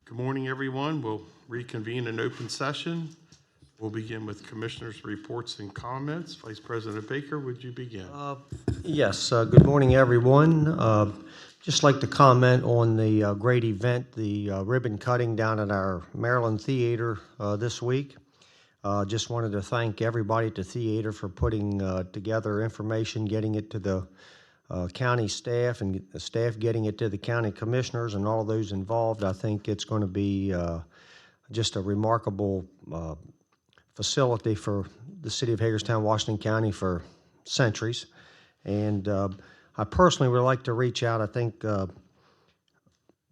Good morning, everyone. We'll reconvene in open session. We'll begin with commissioners' reports and comments. Vice President Baker, would you begin? Yes, good morning, everyone. Just like to comment on the great event, the ribbon cutting down at our Maryland Theater this week. Just wanted to thank everybody at the theater for putting together information, getting it to the county staff, and the staff getting it to the county commissioners and all those involved. I think it's going to be just a remarkable facility for the city of Hagerstown, Washington County for centuries. And I personally would like to reach out. I think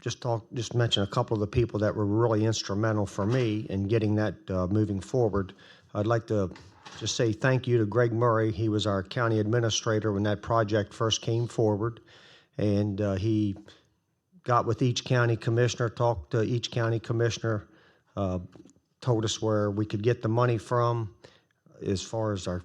just mention a couple of the people that were really instrumental for me in getting that moving forward. I'd like to just say thank you to Greg Murray. He was our county administrator when that project first came forward, and he got with each county commissioner, talked to each county commissioner, told us where we could get the money from as far as our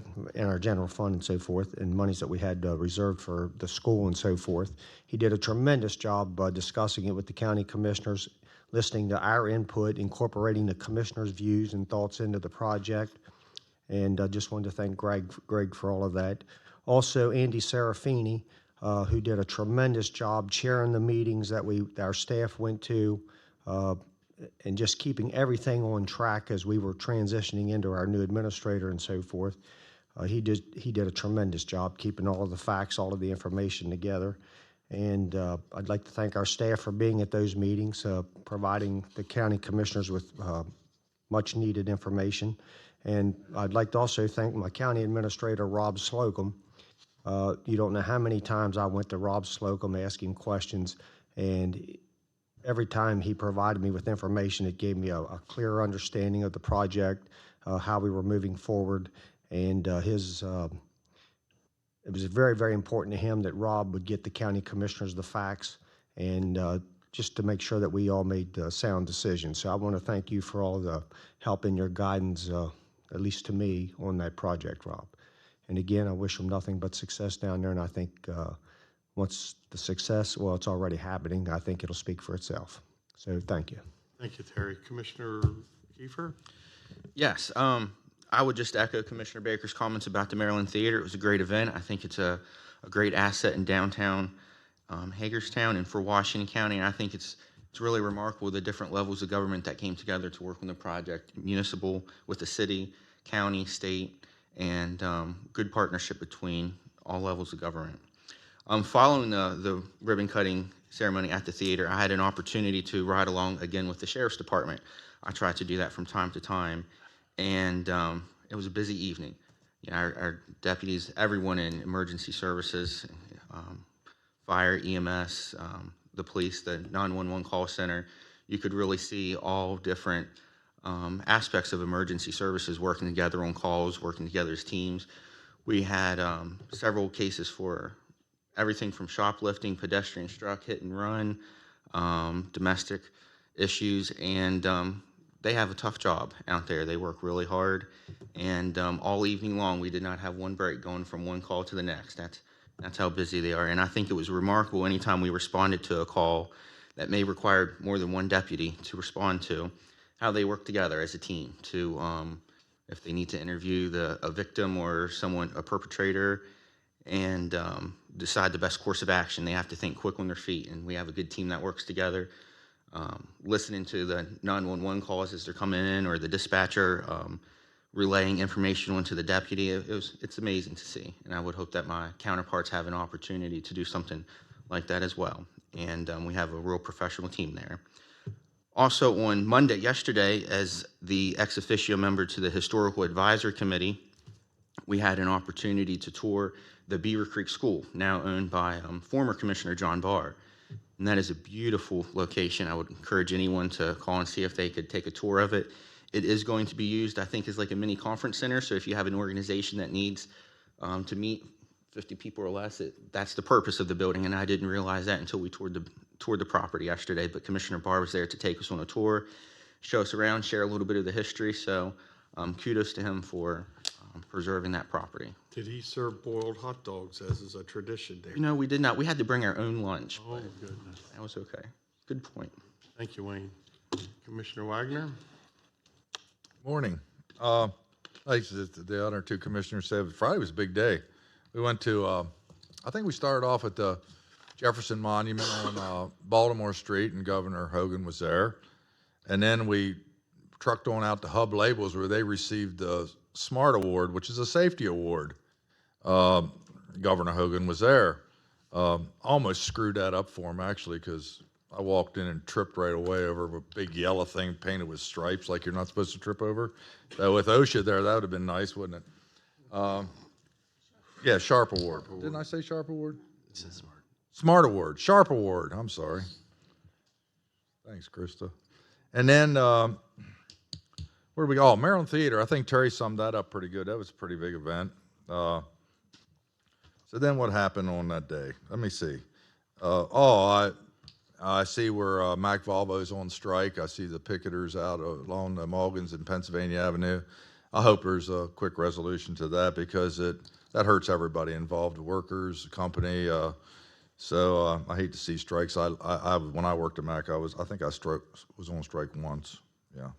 general fund and so forth, and monies that we had reserved for the school and so forth. He did a tremendous job discussing it with the county commissioners, listening to our input, incorporating the commissioners' views and thoughts into the project. And I just wanted to thank Greg for all of that. Also, Andy Serafini, who did a tremendous job chairing the meetings that our staff went to, and just keeping everything on track as we were transitioning into our new administrator and so forth. He did a tremendous job keeping all of the facts, all of the information together. And I'd like to thank our staff for being at those meetings, providing the county commissioners with much needed information. And I'd like to also thank my county administrator, Rob Slocum. You don't know how many times I went to Rob Slocum asking questions, and every time he provided me with information, it gave me a clearer understanding of the project, how we were moving forward, and it was very, very important to him that Rob would get the county commissioners the facts, and just to make sure that we all made sound decisions. So I want to thank you for all the help and your guidance, at least to me, on that project, Rob. And again, I wish him nothing but success down there, and I think once the success, well, it's already happening, I think it'll speak for itself. So thank you. Thank you, Terry. Commissioner Kiefer? Yes, I would just echo Commissioner Baker's comments about the Maryland Theater. It was a great event. I think it's a great asset in downtown Hagerstown and for Washington County. And I think it's really remarkable the different levels of government that came together to work on the project, municipal with the city, county, state, and good partnership between all levels of government. Following the ribbon cutting ceremony at the theater, I had an opportunity to ride along again with the Sheriff's Department. I try to do that from time to time, and it was a busy evening. You know, our deputies, everyone in emergency services, fire, EMS, the police, the 911 call center, you could really see all different aspects of emergency services working together on calls, working together as teams. We had several cases for everything from shoplifting, pedestrian struck, hit and run, domestic issues, and they have a tough job out there. They work really hard, and all evening long we did not have one break going from one call to the next. That's how busy they are, and I think it was remarkable anytime we responded to a call that may require more than one deputy to respond to, how they work together as a team to, if they need to interview a victim or a perpetrator, and decide the best course of action. They have to think quick on their feet, and we have a good team that works together. Listening to the 911 calls as they're coming in, or the dispatcher relaying information onto the deputy, it's amazing to see, and I would hope that my counterparts have an opportunity to do something like that as well. And we have a real professional team there. Also on yesterday, as the ex officio member to the Historical Advisory Committee, we had an opportunity to tour the Beaver Creek School, now owned by former Commissioner John Barr. And that is a beautiful location. I would encourage anyone to call and see if they could take a tour of it. It is going to be used, I think, as like a mini conference center. So if you have an organization that needs to meet 50 people or less, that's the purpose of the building. And I didn't realize that until we toured the property yesterday. But Commissioner Barr was there to take us on a tour, show us around, share a little bit of the history. So kudos to him for preserving that property. Did he serve boiled hot dogs, as is a tradition there? You know, we did not. We had to bring our own lunch. Oh, goodness. That was okay. Good point. Thank you, Wayne. Commissioner Wagner? Morning. Like the other two commissioners said, Friday was a big day. We went to, I think we started off at the Jefferson Monument on Baltimore Street, and Governor Hogan was there. And then we trucked on out to Hub Labels, where they received the SMART Award, which is a safety award. Governor Hogan was there. Almost screwed that up for him, actually, because I walked in and tripped right away over a big yellow thing painted with stripes like you're not supposed to trip over. So with OSHA there, that would have been nice, wouldn't it? Yeah, Sharp Award. Didn't I say Sharp Award? It says smart. Smart Award. Sharp Award. I'm sorry. Thanks, Krista. And then, where do we go? Oh, Maryland Theater. I think Terry summed that up pretty good. That was a pretty big event. So then what happened on that day? Let me see. I see where Mac Volvo's on strike. I see the picketers out along the Mulligans and Pennsylvania Avenue. I hope there's a quick resolution to that, because that hurts everybody involved, the workers, the company. So I hate to see strikes. When I worked at Mac, I think I was on strike once. Yeah.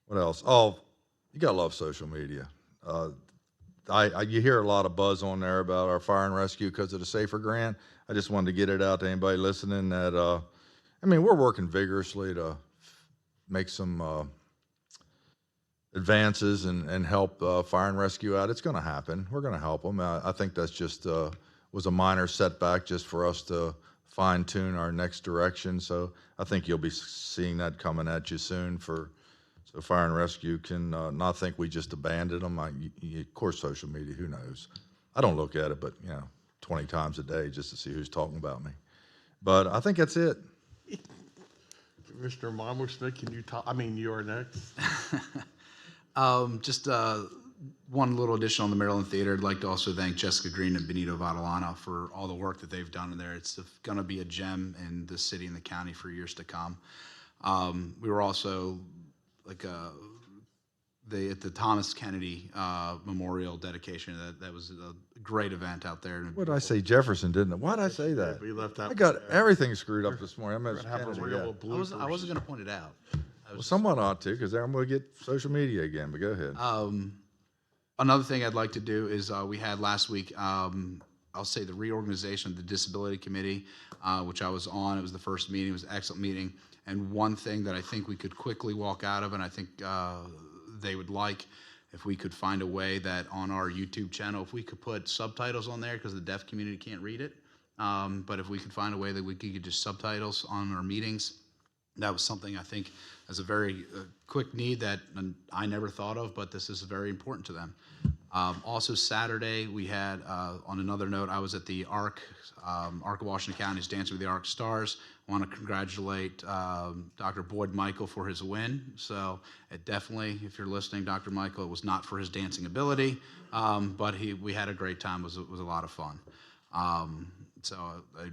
What else? Oh, you gotta love social media. You hear a lot of buzz on there about our fire and rescue because of the SAFER grant. I just wanted to get it out to anybody listening that, we're working vigorously to make some advances and help fire and rescue out. It's going to happen. We're going to help them. I think that's just was a minor setback just for us to fine tune our next direction. So I think you'll be seeing that coming at you soon so fire and rescue can not think we just abandoned them. Of course, social media, who knows? I don't look at it, but 20 times a day just to see who's talking about me. But I think that's it. Commissioner Mommersmith, can you talk? You are next. Just one little addition on the Maryland Theater. I'd like to also thank Jessica Green and Benito Vadalana for all the work that they've done in there. It's going to be a gem in the city and the county for years to come. We were also at the Thomas Kennedy Memorial dedication. That was a great event out there. What did I say? Jefferson, didn't it? Why did I say that? We left that. I got everything screwed up this morning. We're gonna have a real bloopers. I wasn't going to point it out. Well, someone ought to, because I'm going to get social media again, but go ahead. Another thing I'd like to do is we had last week, I'll say the reorganization of the Disability Committee, which I was on. It was the first meeting. It was an excellent meeting. And one thing that I think we could quickly walk out of, and I think they would like, if we could find a way that on our YouTube channel, if we could put subtitles on there, because the deaf community can't read it, but if we could find a way that we could get just subtitles on our meetings, that was something I think is a very quick need that I never thought of, but this is very important to them. Also Saturday, we had, on another note, I was at the ARC of Washington County's Dancing with the ARC Stars. I want to congratulate Dr. Boyd Michael for his win. So it definitely, if you're listening, Dr. Michael, it was not for his dancing ability, but we had a great time. It was a lot of fun. So I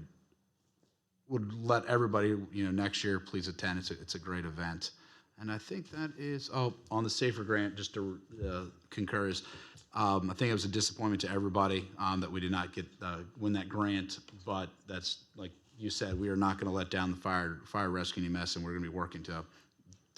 would let everybody, next year, please attend. It's a great event. And I think that is, on the SAFER grant, just to concur, is I think it was a disappointment to everybody that we did not get win that grant, but that's, like you said, we are not going to let down the fire rescue and EMS, and we're going to be working to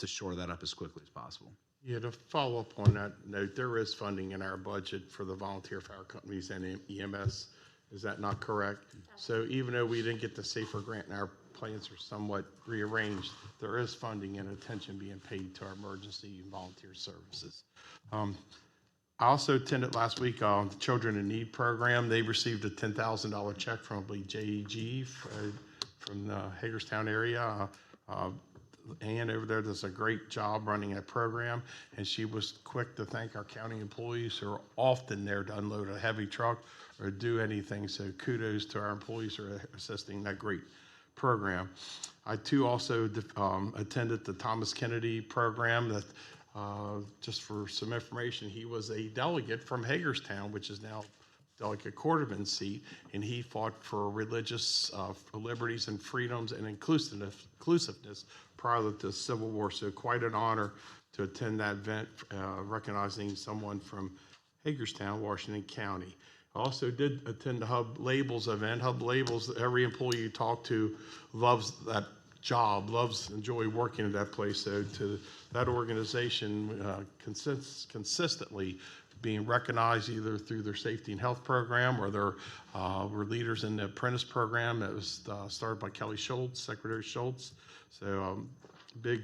shore that up as quickly as possible. Yeah, to follow up on that note, there is funding in our budget for the volunteer fire companies and EMS. Is that not correct? So even though we didn't get the SAFER grant and our plans are somewhat rearranged, there is funding and attention being paid to our emergency and volunteer services. I also attended last week the Children in Need program. They received a $10,000 check from, I believe, JEG from the Hagerstown area. Ann over there does a great job running that program, and she was quick to thank our county employees who are often there to unload a heavy truck or do anything. So kudos to our employees who are assisting that great program. I too also attended the Thomas Kennedy program. That just for some information, he was a delegate from Hagerstown, which is now Delegate Cordovan's seat, and he fought for religious liberties and freedoms and inclusiveness prior to the Civil War. So quite an honor to attend that event, recognizing someone from Hagerstown, Washington County. I also did attend the Hub Labels event. Hub Labels, every employee you talk to loves that enjoy working at that place. So to that organization consistently being recognized either through their safety and health program or their were leaders in the apprentice program that was started by Kelly Schultz, Secretary Schultz. So big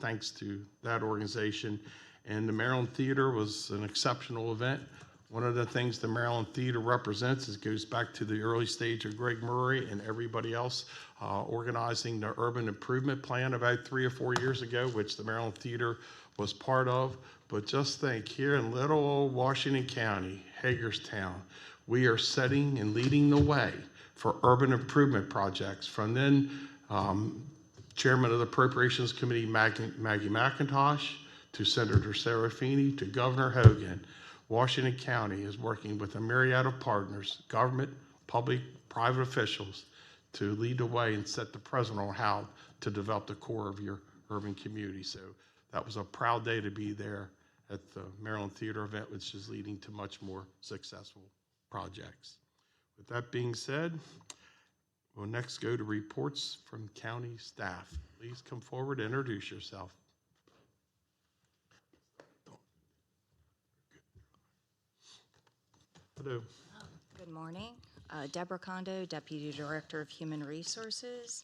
thanks to that organization. And the Maryland Theater was an exceptional event. One of the things the Maryland Theater represents is goes back to the early stage of Greg Murray and everybody else organizing the urban improvement plan about 3 or 4 years ago, which the Maryland Theater was part of. But just think, here in little old Washington County, Hagerstown, we are setting and leading the way for urban improvement projects. From then Chairman of the Appropriations Committee, Maggie McIntosh, to Senator Serafini, to Governor Hogan. Washington County is working with a myriad of partners, government, public, private officials, to lead the way and set the precedent on how to develop the core of your urban community. So that was a proud day to be there at the Maryland Theater event, which is leading to much more successful projects. With that being said, we'll next go to reports from county staff. Please come forward and introduce yourself. Hello. Good morning. Deborah Kondo, Deputy Director of Human Resources.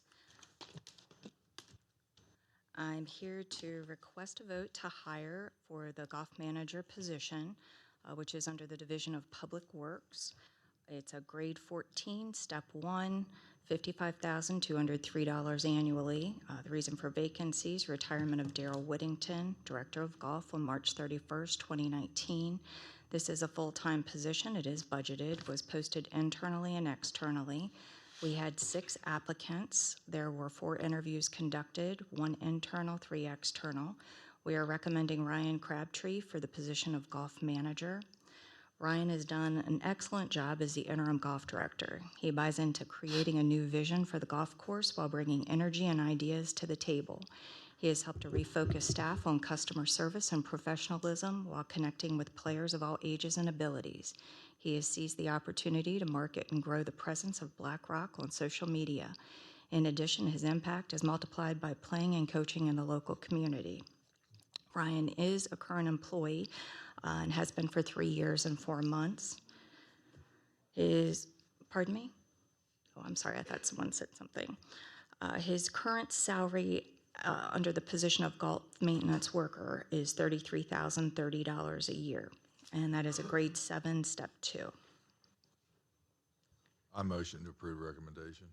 I'm here to request a vote to hire for the golf manager position, which is under the Division of Public Works. It's a grade 14, step 1, $55,203 annually. The reason for vacancies: retirement of Daryl Whittington, Director of Golf, on March 31st, 2019. This is a full-time position. It is budgeted, was posted internally and externally. We had 6 applicants. There were 4 interviews conducted, 1 internal, 3 external. We are recommending Ryan Crabtree for the position of golf manager. Ryan has done an excellent job as the interim golf director. He buys into creating a new vision for the golf course while bringing energy and ideas to the table. He has helped to refocus staff on customer service and professionalism while connecting with players of all ages and abilities. He has seized the opportunity to market and grow the presence of Black Rock on social media. In addition, his impact is multiplied by playing and coaching in the local community. Ryan is a current employee and has been for 3 years and 4 months. Pardon me? Oh, I'm sorry, I thought someone said something. His current salary under the position of golf maintenance worker is $33,030 a year, and that is a grade 7, step 2. I motion to approve recommendation.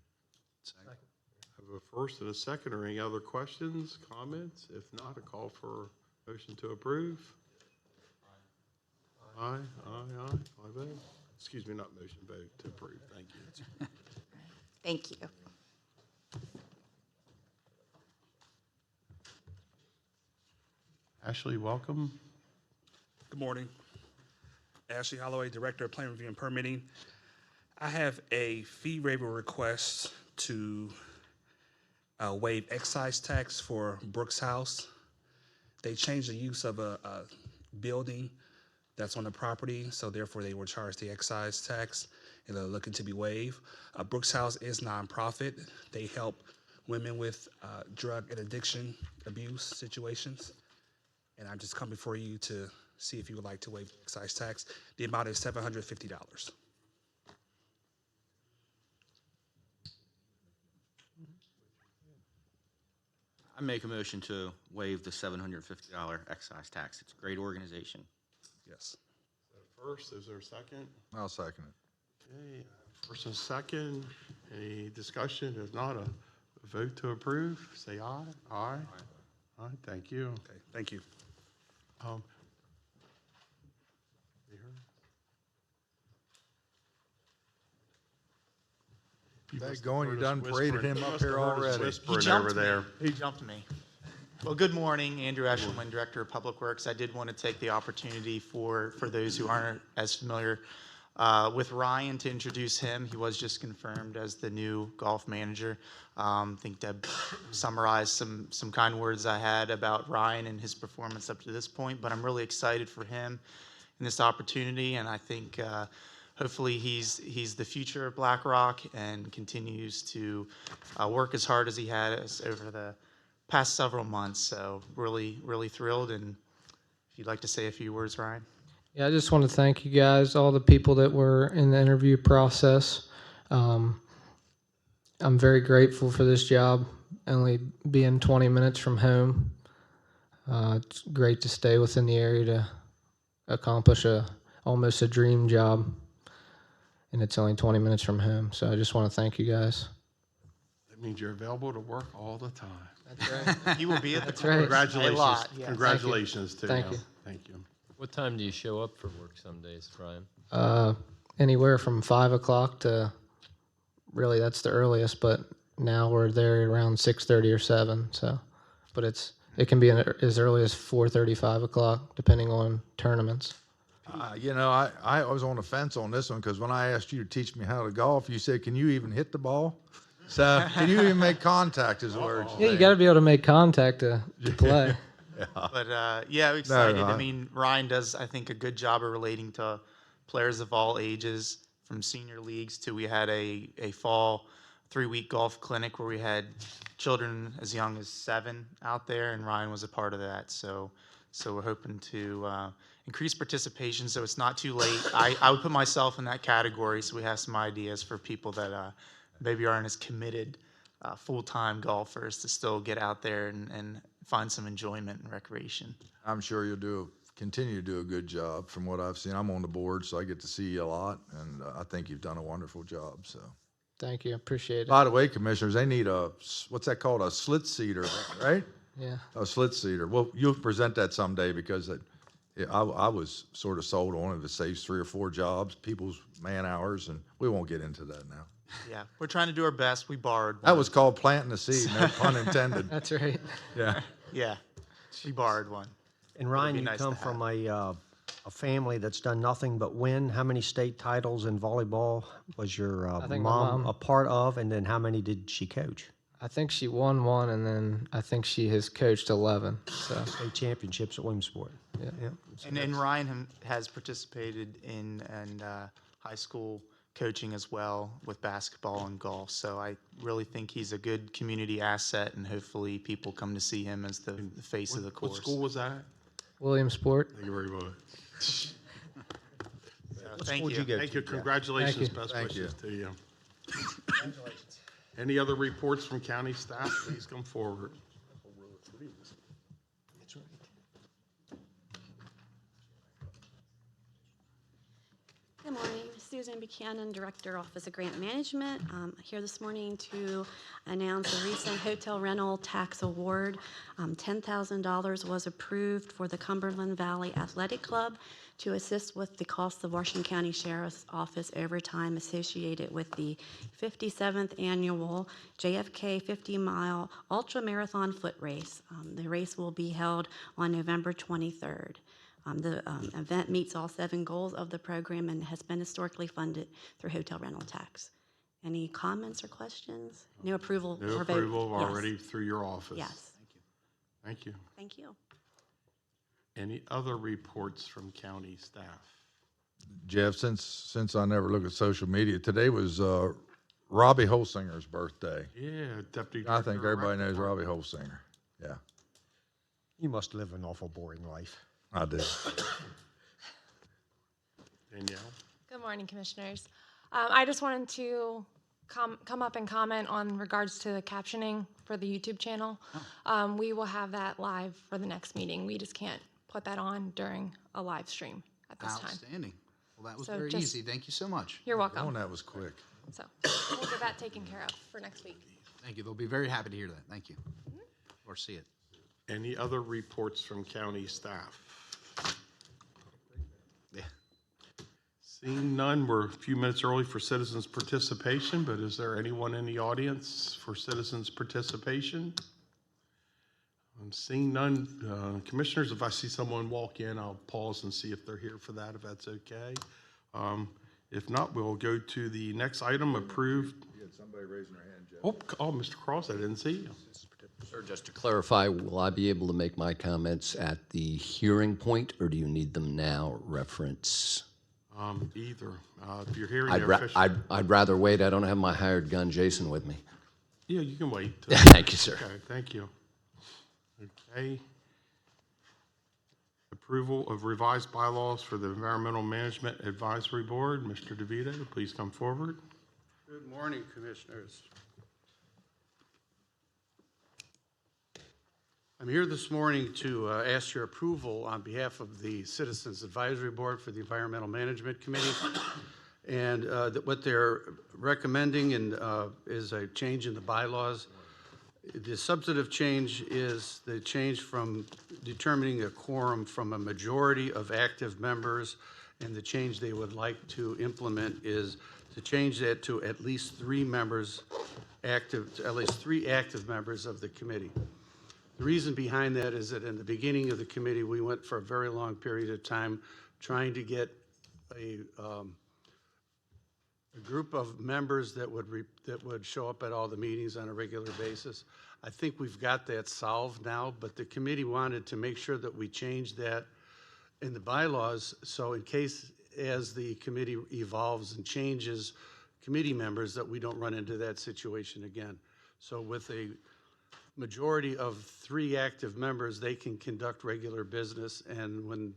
I have a first and a second. Or any other questions, comments? If not, a call for motion to approve. Aye, aye, aye. I vote. Excuse me, not motion, vote to approve. Thank you. Thank you. Ashley, welcome. Good morning. Ashley Holloway, Director of Plan Review and Permitting. I have a fee waiver request to waive excise tax for Brooks House. They changed the use of a building that's on the property, so therefore they were charged the excise tax, and they're looking to be waived. Brooks House is nonprofit. They help women with drug and addiction abuse situations. And I'm just coming for you to see if you would like to waive the excise tax. The amount is $750. I make a motion to waive the $750 excise tax. It's a great organization. Yes. First, is there a second? I'll second it. Okay, first and second. Any discussion? If not, a vote to approve. Say aye. Aye. Aye. Thank you. Okay, thank you. Going, you done paraded him up here already. Whispering over there. He jumped me. Well, good morning, Andrew Eshelman, Director of Public Works. I did want to take the opportunity for those who aren't as familiar with Ryan to introduce him. He was just confirmed as the new golf manager. I think Deb summarized some kind words I had about Ryan and his performance up to this point, but I'm really excited for him in this opportunity, and I think hopefully he's the future of Black Rock and continues to work as hard as he has over the past several months. So really, really thrilled. And if you'd like to say a few words, Ryan. Yeah, I just want to thank you guys, all the people that were in the interview process. I'm very grateful for this job, only being 20 minutes from home. It's great to stay within the area to accomplish almost a dream job, and it's only 20 minutes from home. So I just want to thank you guys. That means you're available to work all the time. That's right. He will be at the That's right. Congratulations. A lot, yes. Congratulations to Thank him. you. Thank you. What time do you show up for work some days, Brian? Anywhere from 5 o'clock to really that's the earliest, but now we're there around 6:30 or 7. So, but it can be as early as 4:30, 5 o'clock, depending on tournaments. You know, I was on the fence on this one because when I asked you to teach me how to golf, you said, "Can you even hit the ball?" So, can you even make contact? Is the word. Yeah, you got to be able to make contact to play. But yeah, I'm excited. No, I mean, Ryan does, I think, a good job of relating to players of all ages, from senior leagues to we had a fall 3-week golf clinic where we had children as young as 7 out there, and Ryan was a part of that. So we're hoping to increase participation so it's not too late. I would put myself in that category, so we have some ideas for people that maybe aren't as committed full-time golfers to still get out there and find some enjoyment and recreation. I'm sure you'll continue to do a good job from what I've seen. I'm on the board, so I get to see you a lot, and I think you've done a wonderful job. So, Thank you. Appreciate it. by the way, commissioners, they need what's that called? A slit seater, right? Yeah. A slit seater. Well, you'll present that someday because I was sort of sold on it. It saves 3 or 4 jobs, people's man hours, and we won't get into that now. Yeah, we're trying to do our best. We borrowed one. That was called planting the seed, no pun intended. That's right. Yeah. Yeah, we borrowed one. And Ryan, be you nice come to from a family that's done nothing but win. How many state titles in volleyball was your think my mom mom- a part of? And then how many did she coach? I think she won 1, and then I think she has coached 11. So State championships at Williamsport. yeah. And Ryan has participated in high school coaching as well with basketball and golf. So I really think he's a good community asset, and hopefully people come to see him as the face of the course. What school was that at? Williamsport. Thank you very much. So, thank School'd you. go Thank to? you. Congratulations. Thank you. Best Thank wishes to you. Any other reports from county staff? Please come forward. Good morning, Susan Buchanan, Director, Office of Grant Management. Here this morning to announce a recent hotel rental tax award. $10,000 was approved for the Cumberland Valley Athletic Club to assist with the cost of Washington County Sheriff's Office overtime associated with the 57th annual JFK 50-mile ultra marathon foot race. The race will be held on November 23rd. The event meets all 7 goals of the program and has been historically funded through hotel rental tax. Any comments or questions? No approval No or vote? approval Yes. already through your office. Yes. Thank you. Thank you. Any other reports from county staff? Jeff, since I never look at social media, today was Robbie Holsinger's birthday. Yeah, Deputy I think Director of everybody Rec knows Robbie Department. Holsinger. Yeah, You must live an awful boring life. I do. Danielle? Good morning, Commissioners. I just wanted to come up and comment on regards to the captioning for the YouTube channel. We will have that live for the next meeting. We just can't put that on during a live stream at this time. Outstanding. Well, that was So very just- easy. Thank you so much. You're Oh, welcome. that was quick. So we'll get that taken care of for next week. Thank you. They'll be very happy to hear that. Thank you. Or see it. Any other reports from county staff? Yeah. Seeing none, we're a few minutes early for citizens' participation, but is there anyone in the audience for citizens' participation? I'm seeing none. Commissioners, if I see someone walk in, I'll pause and see if they're here for that, if that's okay. If not, we'll go to the next item, approved. You had somebody raising their hand, Jeff. Oh, Mr. Cross, I didn't see you. Sir, just to clarify, will I be able to make my comments at the hearing point, or do you need them now, reference? Either. If you're hearing I'd, the ra- official. I'd rather wait. I don't have my hired gun Jason with me. Yeah, you can wait. Thank you, sir. Okay, thank you. Okay. Approval of revised bylaws for the Environmental Management Advisory Board. Mr. DeVito, please come forward. Good morning, Commissioners. I'm here this morning to ask your approval on behalf of the Citizens Advisory Board for the Environmental Management Committee. And what they're recommending is a change in the bylaws. The substantive change is the change from determining a quorum from a majority of active members, and the change they would like to implement is to change that to at least 3 members active, at least 3 active members of the committee. The reason behind that is that in the beginning of the committee, we went for a very long period of time trying to get a group of members that would show up at all the meetings on a regular basis. I think we've got that solved now, but the committee wanted to make sure that we changed that in the bylaws, so in case as the committee evolves and changes committee members, that we don't run into that situation again. So with a majority of 3 active members, they can conduct regular business, and when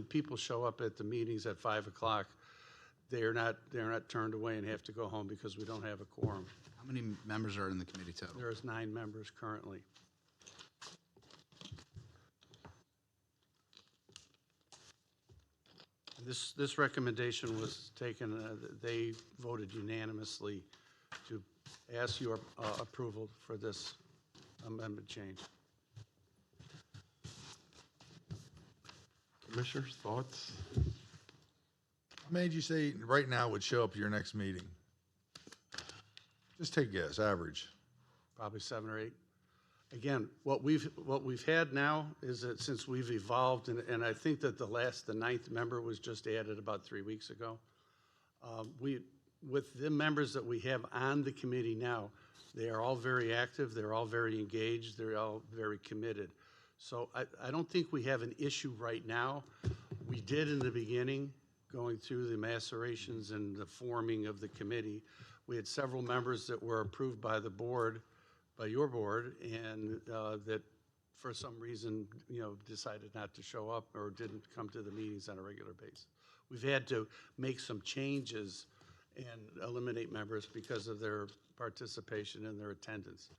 people show up at the meetings at 5 o'clock, they're not turned away and have to go home because we don't have a quorum. How many members are in the committee total? There's 9 members currently. This recommendation was taken, they voted unanimously to ask your approval for this amendment change. Commissioners, thoughts? What made you say right now would show up at your next meeting? Just take a guess, average. Probably 7 or 8. Again, what we've had now is that since we've evolved, and I think that the 9th member was just added about 3 weeks ago. With the members that we have on the committee now, they are all very active, they're all very engaged, they're all very committed. So I don't think we have an issue right now. We did in the beginning, going through the macerations and the forming of the committee. We had several members that were approved by the board, by your board, and that for some reason, decided not to show up or didn't come to the meetings on a regular basis. We've had to make some changes and eliminate members because of their participation and their attendance.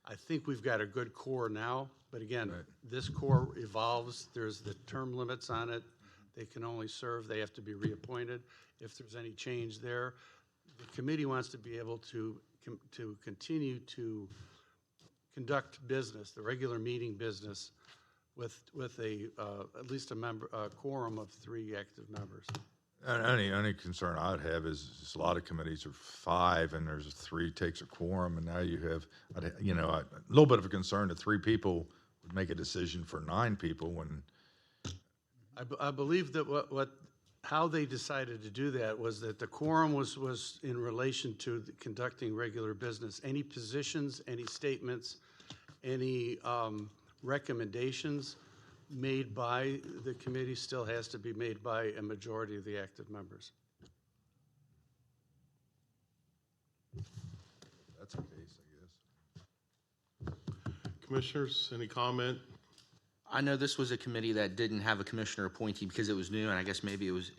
I think we've got a good core now, but again, this core evolves. There's the term limits on it. They can only serve, they have to be reappointed. If there's any change there, the committee wants to be able to continue to conduct business, the regular meeting business, with at least a quorum of 3 active members. Any concern I'd have is a lot of committees are 5 and there's 3 takes a quorum, and now you have, a little bit of a concern that 3 people would make a decision for 9 people when. I believe that how they decided to do that was that the quorum was in relation to conducting regular business. Any positions, any statements, any recommendations made by the committee still has to be made by a majority of the active members. That's the case, I guess. Commissioners, any comment? I know this was a committee that didn't have a commissioner appointee because it was new, and I guess maybe it was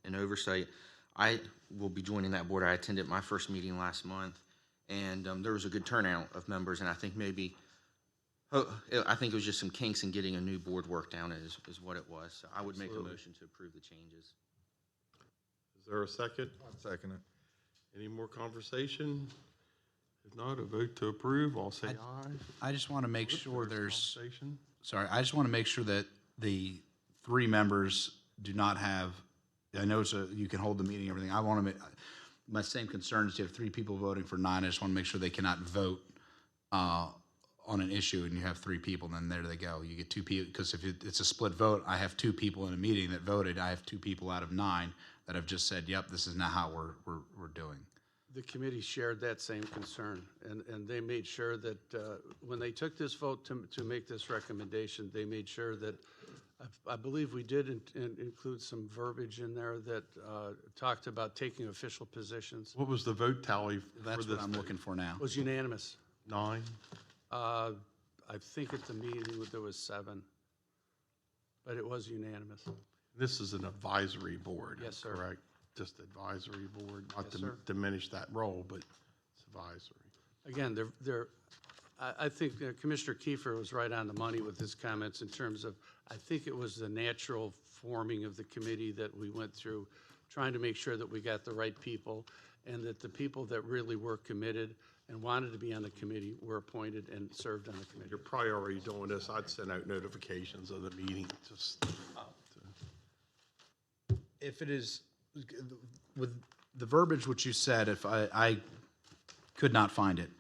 an oversight. I will be joining that board. I attended my first meeting last month, and there was a good turnout of members, and I think it was just some kinks in getting a new board worked out is what it was. So I would make a motion to approve the changes. Is there a second? I'd second it. Any more conversation? If not, a vote to approve, all say aye. I just want to make sure there's, Conversation. sorry, I just want to make sure that the 3 members do not have, I know you can hold the meeting and everything. I want to make, my same concern is you have 3 people voting for 9. I just want to make sure they cannot vote on an issue and you have 3 people, and then there they go. You get 2 people, because if it's a split vote, I have 2 people in a meeting that voted. I have 2 people out of 9 that have just said, yep, this is not how we're doing. The committee shared that same concern, and they made sure that when they took this vote to make this recommendation, they made sure that I believe we did include some verbiage in there that talked about taking official positions. What was the vote tally for That's this? what I'm looking for now. It was unanimous. 9? I think at the meeting there was 7, but it was unanimous. This is an advisory board. Yes, sir. Correct? Just advisory board, not Yes, to sir. diminish that role, but it's advisory. Again, I think Commissioner Kiefer was right on the money with his comments in terms of, I think it was the natural forming of the committee that we went through, trying to make sure that we got the right people and that the people that really were committed and wanted to be on the committee were appointed and served on the committee. You're probably already doing this. I'd send out notifications of the meeting, just, If it is, with the verbiage which you said, if I could not find it.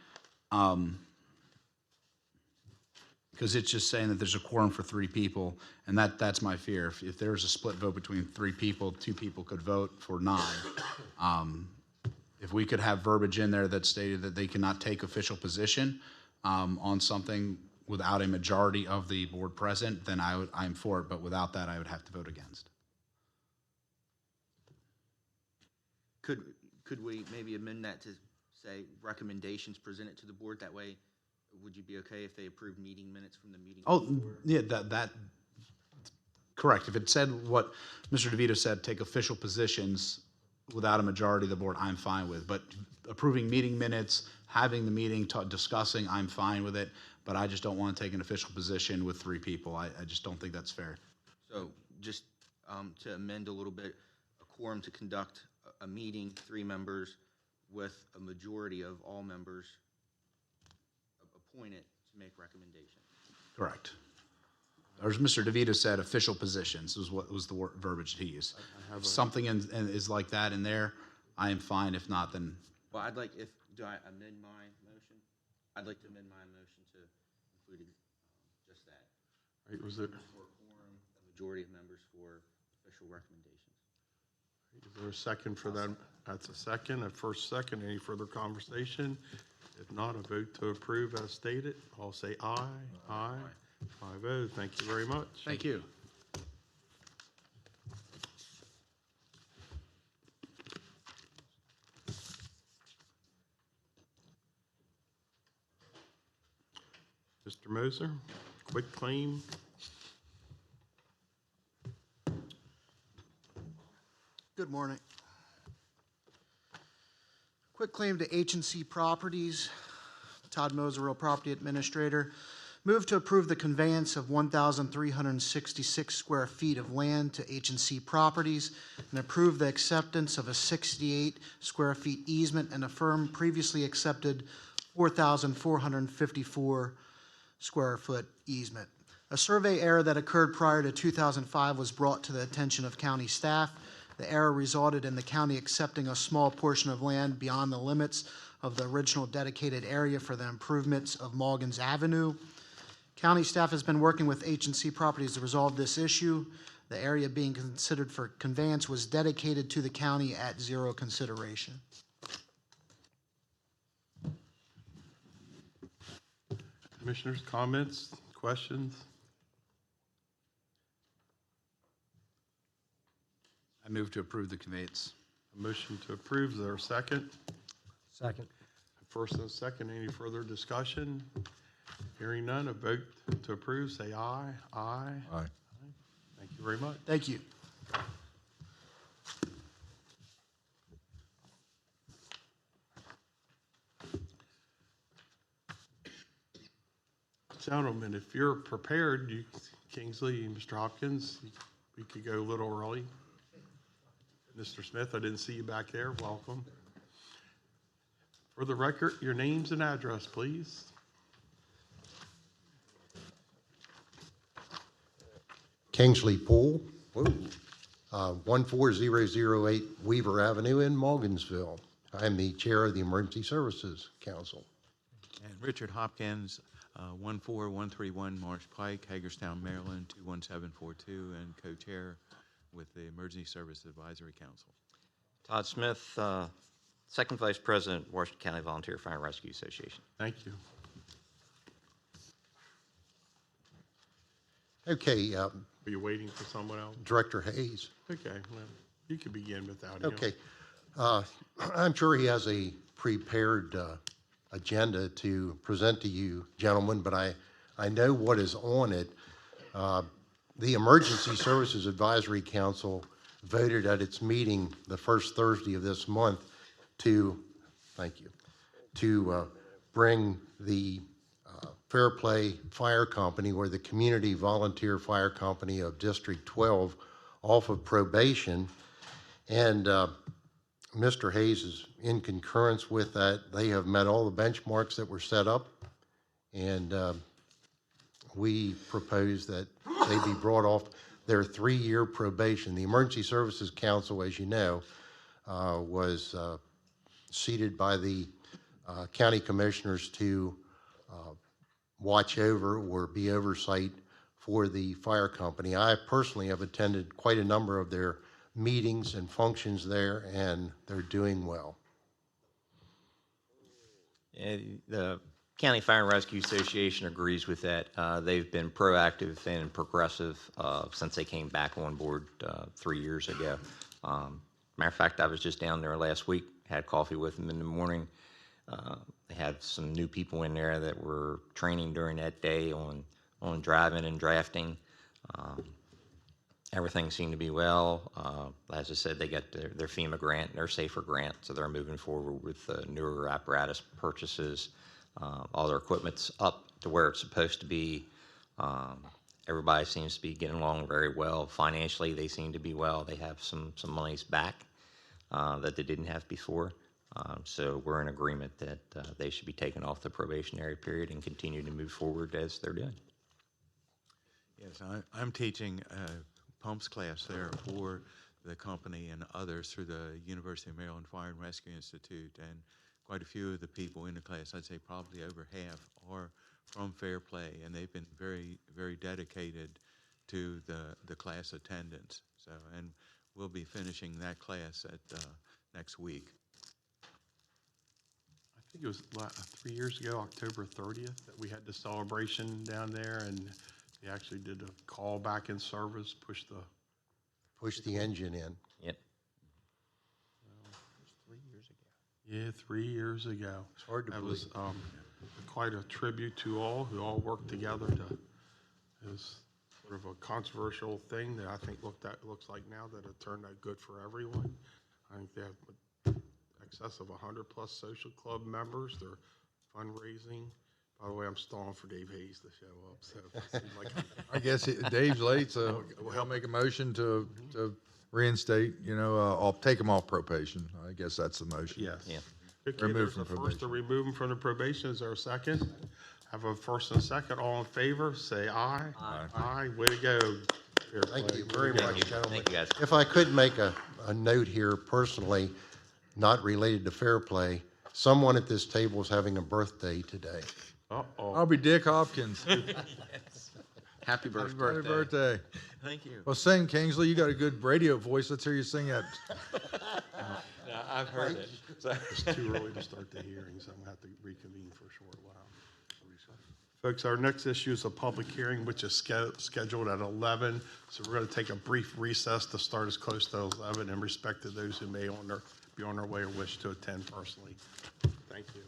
Because it's just saying that there's a quorum for 3 people, and that's my fear. If there's a split vote between 3 people, 2 people could vote for 9. If we could have verbiage in there that stated that they cannot take official position on something without a majority of the board present, then I'm for it, but without that, I would have to vote against. Could we maybe amend that to say recommendations presented to the board? That way, would you be okay if they approved meeting minutes from the meeting? Oh, before? yeah, that, correct. If it said what Mr. DeVito said, take official positions without a majority of the board, I'm fine with. But approving meeting minutes, having the meeting, discussing, I'm fine with it. But I just don't want to take an official position with 3 people. I just don't think that's fair. So just to amend a little bit, a quorum to conduct a meeting, 3 members with a majority of all members appointed to make recommendations. Correct. Or as Mr. DeVito said, official positions was the verbiage he used. If something is like that in there, I am fine. If not, then. Well, do I amend my motion? I'd like to amend my motion to include just that. right, was it, For a quorum, a majority of members for official recommendations. is there a second for that? That's a second, a first second. Any further conversation? If not, a vote to approve as stated. All say aye. Aye. 5-0. Thank you very much. Thank you. Mr. Moser, quick claim. Good morning. Quick claim to H&C Properties. Todd Moser, Real Property Administrator. Move to approve the conveyance of 1,366 square feet of land to H&C Properties and approve the acceptance of a 68 square feet easement and affirm previously accepted 4,454 square foot easement. A survey error that occurred prior to 2005 was brought to the attention of county staff. The error resulted in the county accepting a small portion of land beyond the limits of the original dedicated area for the improvements of Morgan's Avenue. County staff has been working with H&C Properties to resolve this issue. The area being considered for conveyance was dedicated to the county at zero consideration. Commissioners, comments, questions? I move to approve the conveyance. A motion to approve. Is there a second? Second. First and a second. Any further discussion? Hearing none, a vote to approve. Say aye. Aye. Aye. Thank you very much. Thank you. Gentlemen, if you're prepared, Kingsley and Mr. Hopkins, we could go a little early. Mr. Smith, I didn't see you back there. Welcome. For the record, your names and address, please. Kingsley Poole, 14008 Weaver Avenue in Morgansville. I am the chair of the Emergency Services Council. And Richard Hopkins, 14131 Marsh Pike, Hagerstown, Maryland, 21742, and co-chair with the Emergency Service Advisory Council. Todd Smith, second vice president, Washington County Volunteer Fire and Rescue Association. Thank you. Okay, Are you waiting for someone else? Director Hayes. Okay, well, you can begin without him. Okay. I'm sure he has a prepared agenda to present to you, gentlemen, but I know what is on it. The Emergency Services Advisory Council voted at its meeting the first Thursday of this month to, thank you, to bring the Fair Play Fire Company, or the Community Volunteer Fire Company of District 12, off of probation. And Mr. Hayes is in concurrence with that. They have met all the benchmarks that were set up, and we propose that they be brought off their 3-year probation. The Emergency Services Council, as you know, was seated by the county commissioners to watch over or be oversight for the fire company. I personally have attended quite a number of their meetings and functions there, and they're doing well. The County Fire and Rescue Association agrees with that. They've been proactive and progressive since they came back on board 3 years ago. Matter of fact, I was just down there last week, had coffee with them in the morning. They had some new people in there that were training during that day on driving and drafting. Everything seemed to be well. As I said, they got their FEMA grant, their SAFER grant, so they're moving forward with newer apparatus purchases. All their equipment's up to where it's supposed to be. Everybody seems to be getting along very well. Financially, they seem to be well. They have some monies back that they didn't have before. So we're in agreement that they should be taken off the probationary period and continue to move forward as they're doing. Yes, I'm teaching a pumps class there for the company and others through the University of Maryland Fire and Rescue Institute, and quite a few of the people in the class, I'd say probably over half, are from Fair Play, and they've been very, very dedicated to the class attendance. So, and we'll be finishing that class at next week. I think it was 3 years ago, October 30th, that we had the celebration down there, and they actually did a call back in service, push the engine in. Yep. Yeah, 3 years ago. It's hard to That believe. was quite a tribute to all who all worked together to. It was sort of a controversial thing that I think looks like now that it turned out good for everyone. I think they have excess of 100+ social club members. They're fundraising. By the way, I'm stalling for Dave Hayes to show up. So it seems like I guess Dave's late, so I'll make a motion to reinstate, I'll take him off probation. I guess that's the motion. yes. Yeah. Okay, Remove there's from a first to remove him from the probation. Is there a second? Have a first and a second. All in favor, say aye. Aye. Aye. Way to go. Fair Thank play. you very Way to much, go. gentlemen. Thank you, guys. If I could make a note here personally, not related to Fair Play, someone at this table is having a birthday today. Uh-oh. I'll be Dick Hopkins. Happy birthday. Happy birthday. Thank you. Well, sing, Kingsley. You got a good radio voice. Let's hear you sing that. I've heard it. It's too early to start the hearing, so I'm going to have to reconvene for a short while. Folks, our next issue is a public hearing, which is scheduled at 11. So we're going to take a brief recess to start as close to 11 in respect to those who may be on their way or wish to attend personally. Thank you.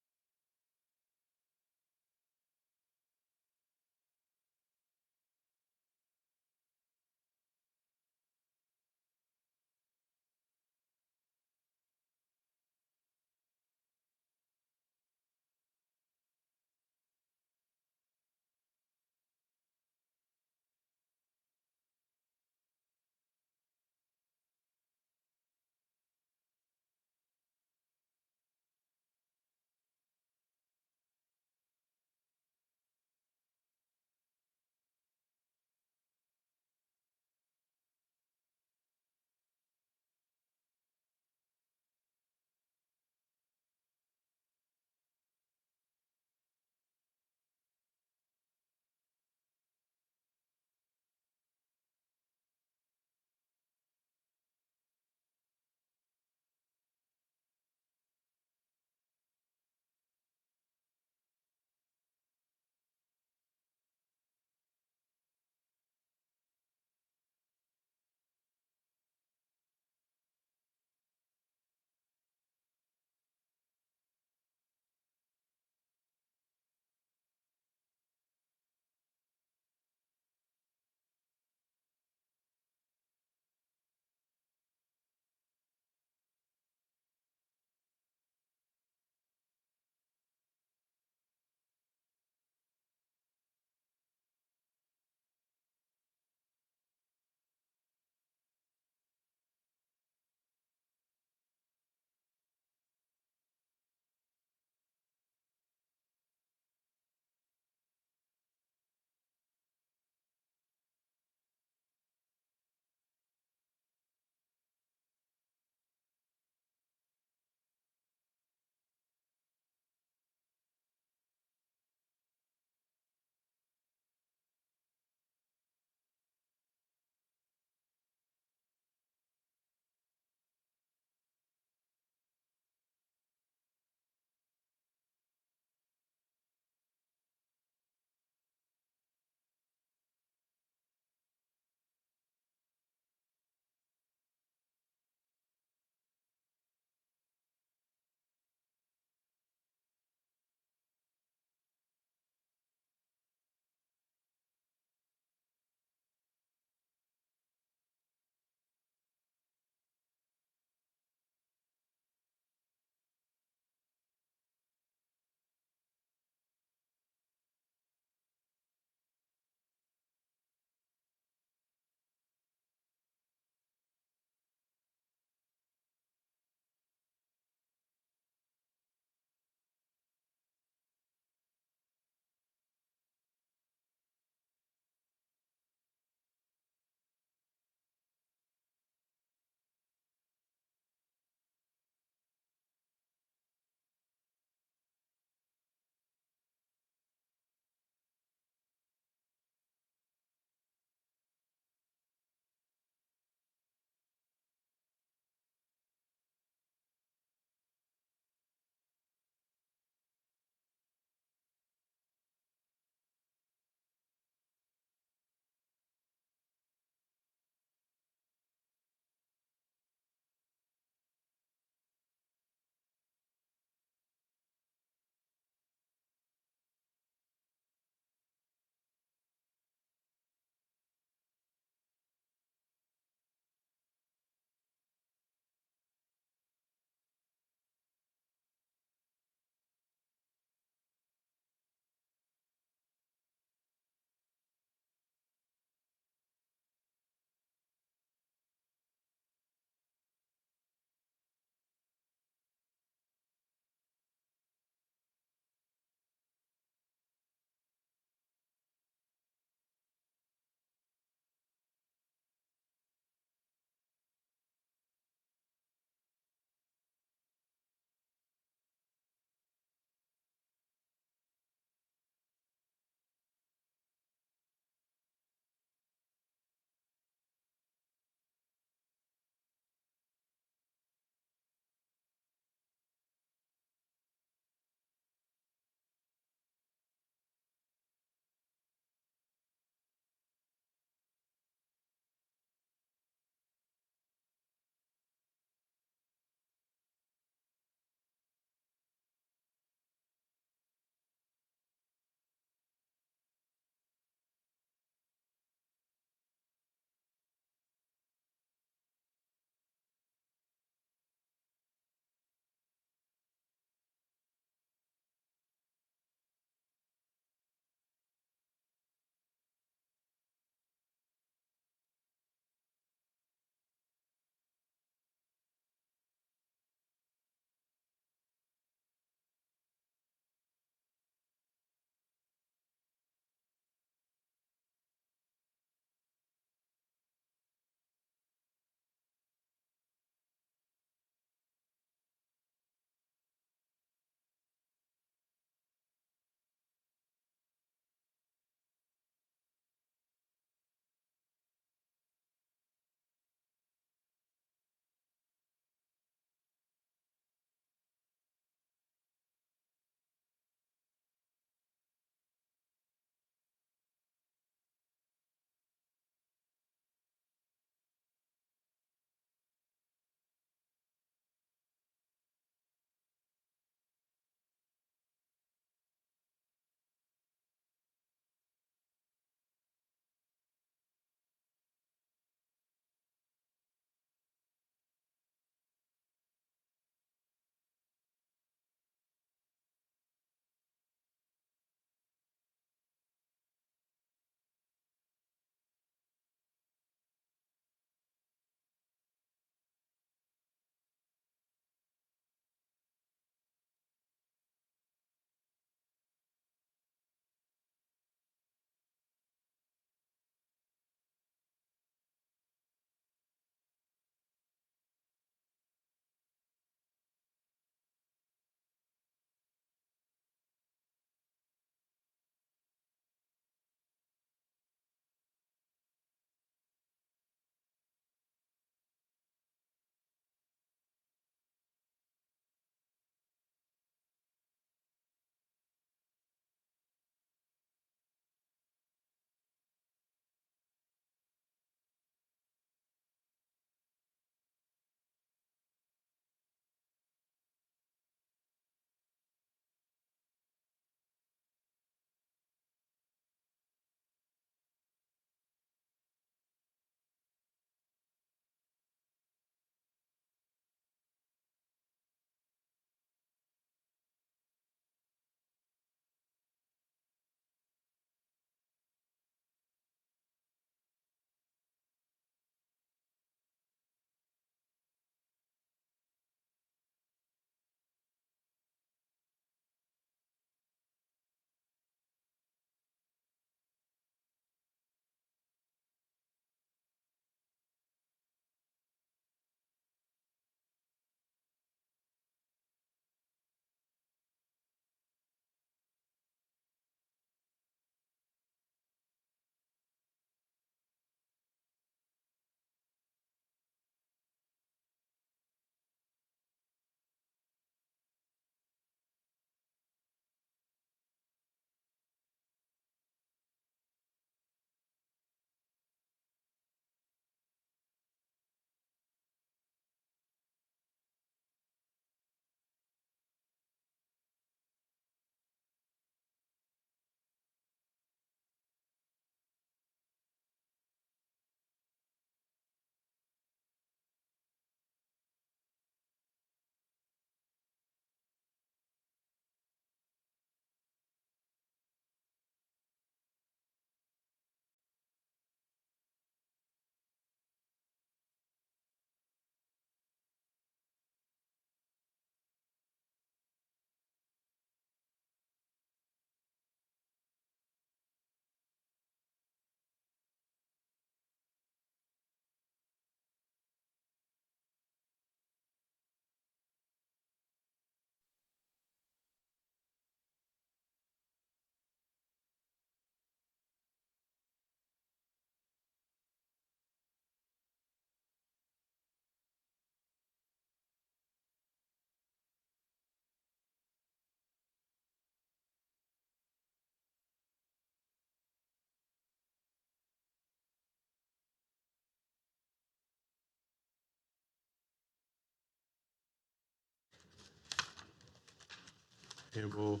And we'll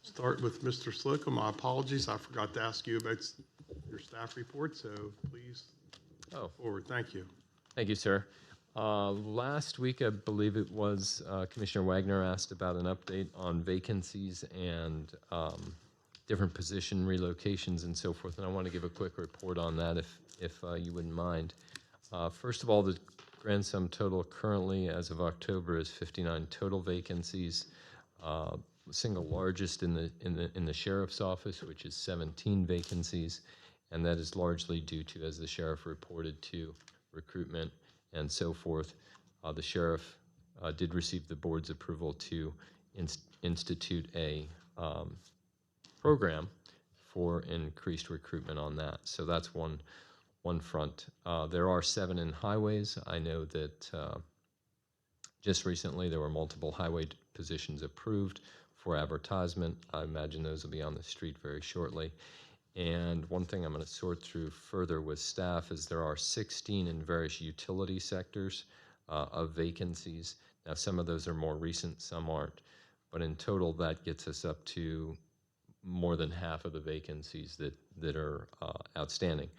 start with Mr. Slocum. My apologies, I forgot to ask you about your staff report, so please forward. Thank you. Thank you, sir. Last week, I believe it was, Commissioner Wagner asked about an update on vacancies and different position relocations and so forth, and I want to give a quick report on that if you wouldn't mind. First of all, the grand sum total currently as of October is 59 total vacancies. Single largest in the sheriff's office, which is 17 vacancies, and that is largely due to, as the sheriff reported, to recruitment and so forth. The sheriff did receive the board's approval to institute a program for increased recruitment on that. So that's one front. There are 7 in highways. I know that just recently there were multiple highway positions approved for advertisement. I imagine those will be on the street very shortly. And one thing I'm going to sort through further with staff is there are 16 in various utility sectors of vacancies. Now, some of those are more recent, some aren't. But in total, that gets us up to more than half of the vacancies that are outstanding.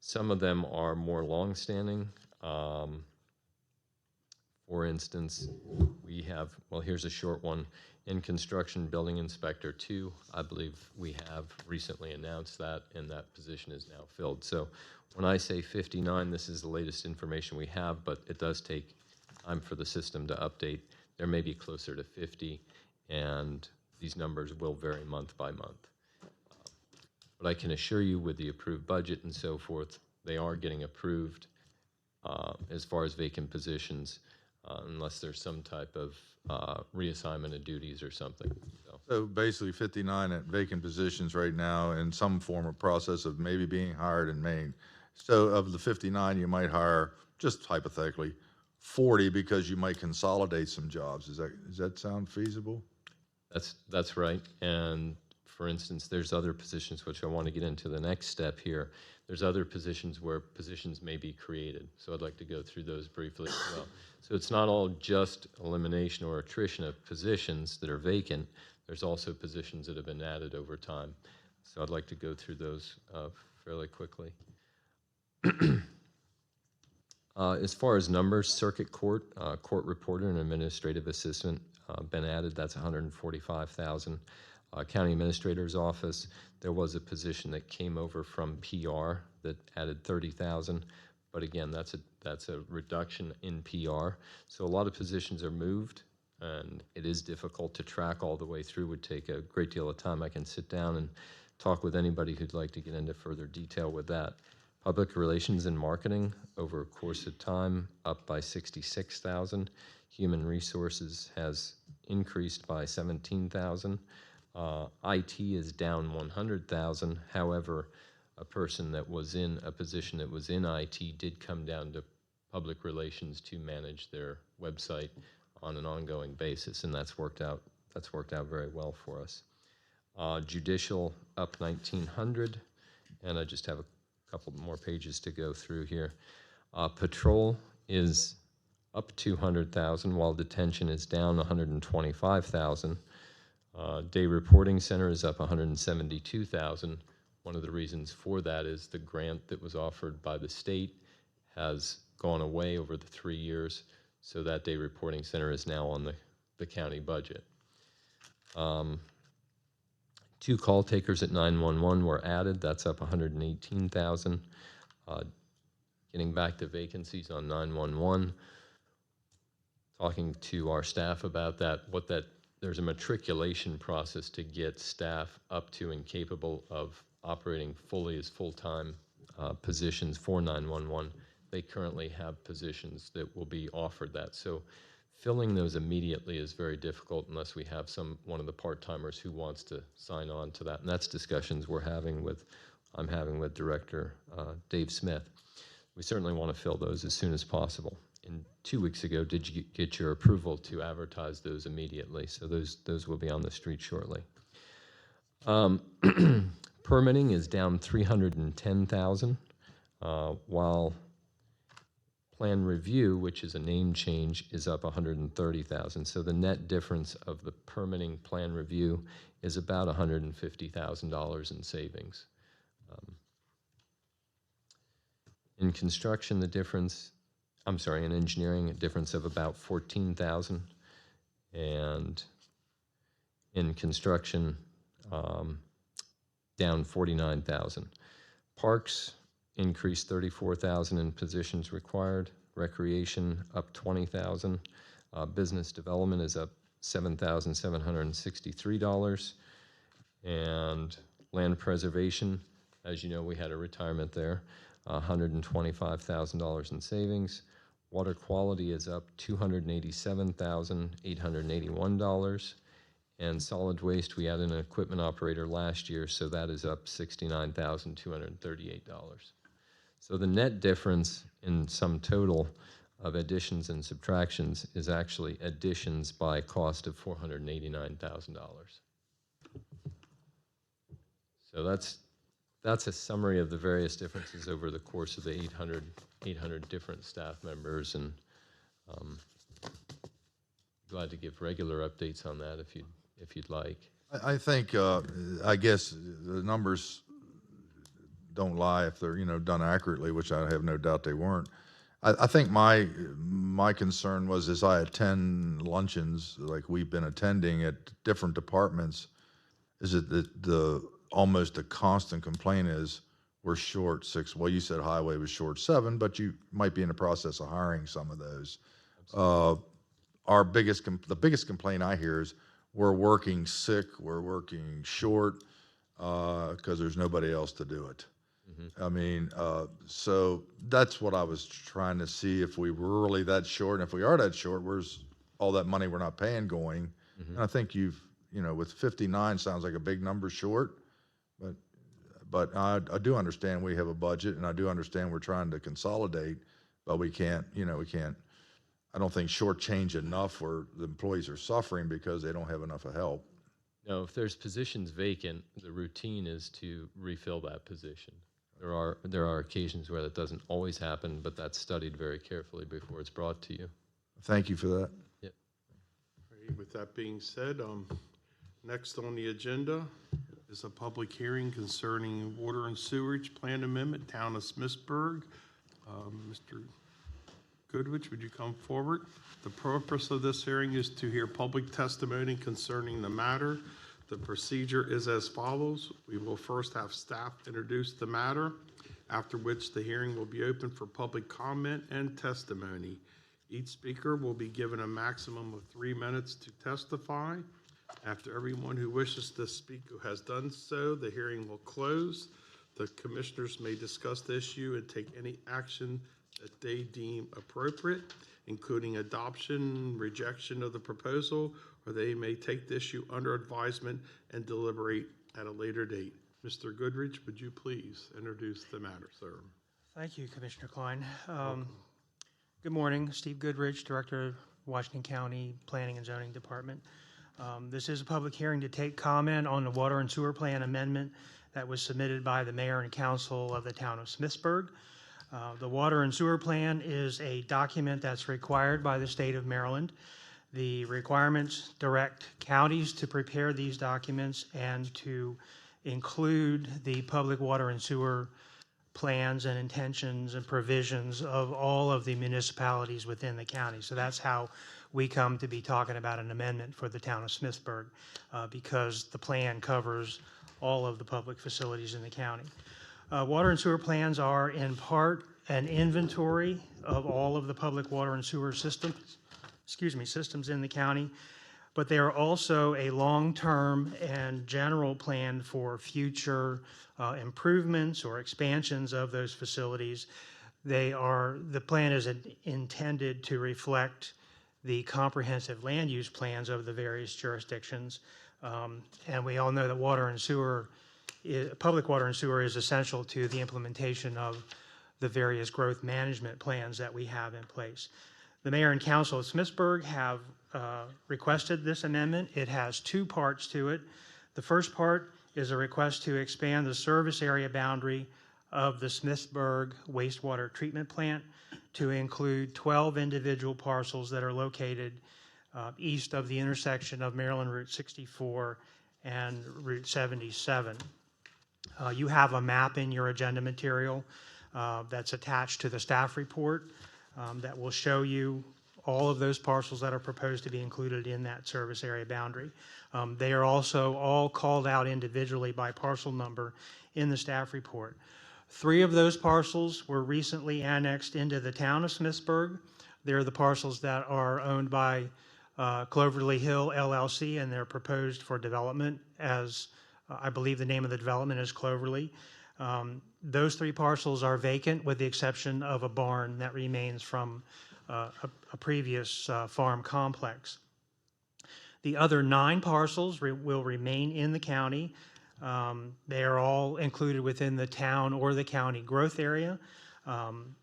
Some of them are more long-standing. For instance, we have, well, here's a short one. In construction, building inspector 2, I believe we have recently announced that, and that position is now filled. So when I say 59, this is the latest information we have, but it does take time for the system to update. There may be closer to 50, and these numbers will vary month by month. But I can assure you with the approved budget and so forth, they are getting approved as far as vacant positions, unless there's some type of reassignment of duties or something. So basically 59 at vacant positions right now in some form of process of maybe being hired in Maine. So of the 59, you might hire, just hypothetically, 40 because you might consolidate some jobs. Does that sound feasible? That's right. And for instance, there's other positions which I want to get into the next step here. There's other positions where positions may be created. So I'd like to go through those briefly as well. So it's not all just elimination or attrition of positions that are vacant. There's also positions that have been added over time. So I'd like to go through those fairly quickly. As far as numbers, circuit court, court reporter and administrative assistant been added. That's 145,000. County administrator's office, there was a position that came over from PR that added 30,000. But again, that's a reduction in PR. So a lot of positions are moved, and it is difficult to track all the way through. Would take a great deal of time. I can sit down and talk with anybody who'd like to get into further detail with that. Public relations and marketing over a course of time up by 66,000. Human resources has increased by 17,000. IT is down 100,000. However, a person that was in a position that was in IT did come down to public relations to manage their website on an ongoing basis, and that's worked out very well for us. Judicial up 1,900, and I just have a couple more pages to go through here. Patrol is up 200,000, while detention is down 125,000. Day reporting center is up 172,000. One of the reasons for that is the grant that was offered by the state has gone away over the 3 years, so that day reporting center is now on the county budget. 2 call takers at 911 were added. That's up 118,000. Getting back to vacancies on 911, talking to our staff about that, there's a matriculation process to get staff up to and capable of operating fully as full-time positions for 911. They currently have positions that will be offered that. So filling those immediately is very difficult unless we have one of the part-timers who wants to sign on to that. And that's discussions I'm having with Director Dave Smith. We certainly want to fill those as soon as possible. And 2 weeks ago, did you get your approval to advertise those immediately? So those will be on the street shortly. Permitting is down 310,000, while Plan review, which is a name change, is up $130,000. So the net difference of the permitting plan review is about $150,000 in savings. In construction, in engineering, a difference of about $14,000, and in construction, down $49,000. Parks increased $34,000 in positions required. Recreation up $20,000. Business development is up $7,763, and land preservation, as you know, we had a retirement there, $125,000 in savings. Water quality is up $287,881. And solid waste, we had an equipment operator last year, so that is up $69,238. So the net difference in sum total of additions and subtractions is actually additions by cost of $489,000. So that's a summary of the various differences over the course of the 800 different staff members, and glad to give regular updates on that if you'd like. I think, I guess the numbers don't lie if they're, done accurately, which I have no doubt they weren't. I think my concern was, as I attend luncheons like we've been attending at different departments, is that almost the constant complaint is we're short six. Well, you said highway was short 7, but you might be in the process of hiring some of those. The biggest complaint I hear is we're working sick, we're working short because there's nobody else to do it. I mean, so that's what I was trying to see, if we were really that short, and if we are that short, where's all that money we're not paying going? And I think with 59 sounds like a big number short, but I do understand we have a budget, and I do understand we're trying to consolidate, but we can't, I don't think shortchange enough where the employees are suffering because they don't have enough help. No, if there's positions vacant, the routine is to refill that position. There are occasions where that doesn't always happen, but that's studied very carefully before it's brought to you. Thank you for that. Yep. Right, with that being said, next on the agenda is a public hearing concerning water and sewage plan amendment, Town of Smithsburg. Mr. Goodrich, would you come forward? The purpose of this hearing is to hear public testimony concerning the matter. The procedure is as follows. We will first have staff introduce the matter, after which the hearing will be open for public comment and testimony. Each speaker will be given a maximum of 3 minutes to testify. After everyone who wishes to speak has done so, the hearing will close. The commissioners may discuss the issue and take any action that they deem appropriate, including adoption, rejection of the proposal, or they may take the issue under advisement and deliberate at a later date. Mr. Goodrich, would you please introduce the matter, sir? Thank you, Commissioner Klein. Good morning, Steve Goodrich, Director of Washington County Planning and Zoning Department. This is a public hearing to take comment on the water and sewer plan amendment that was submitted by the mayor and council of the town of Smithsburg. The water and sewer plan is a document that's required by the state of Maryland. The requirements direct counties to prepare these documents and to include the public water and sewer plans and intentions and provisions of all of the municipalities within the county. So that's how we come to be talking about an amendment for the town of Smithsburg, because the plan covers all of the public facilities in the county. Water and sewer plans are in part an inventory of all of the public water and sewer systems in the county, but they are also a long-term and general plan for future improvements or expansions of those facilities. The plan is intended to reflect the comprehensive land use plans of the various jurisdictions, and we all know that public water and sewer is essential to the implementation of the various growth management plans that we have in place. The mayor and council of Smithsburg have requested this amendment. It has 2 parts to it. The first part is a request to expand the service area boundary of the Smithsburg wastewater treatment plant to include 12 individual parcels that are located east of the intersection of Maryland Route 64 and Route 77. You have a map in your agenda material that's attached to the staff report that will show you all of those parcels that are proposed to be included in that service area boundary. They are also all called out individually by parcel number in the staff report. 3 of those parcels were recently annexed into the town of Smithsburg. They're the parcels that are owned by Cloverly Hill LLC, and they're proposed for development as, I believe the name of the development is Cloverly. Those 3 parcels are vacant with the exception of a barn that remains from a previous farm complex. The other 9 parcels will remain in the county. They are all included within the town or the county growth area.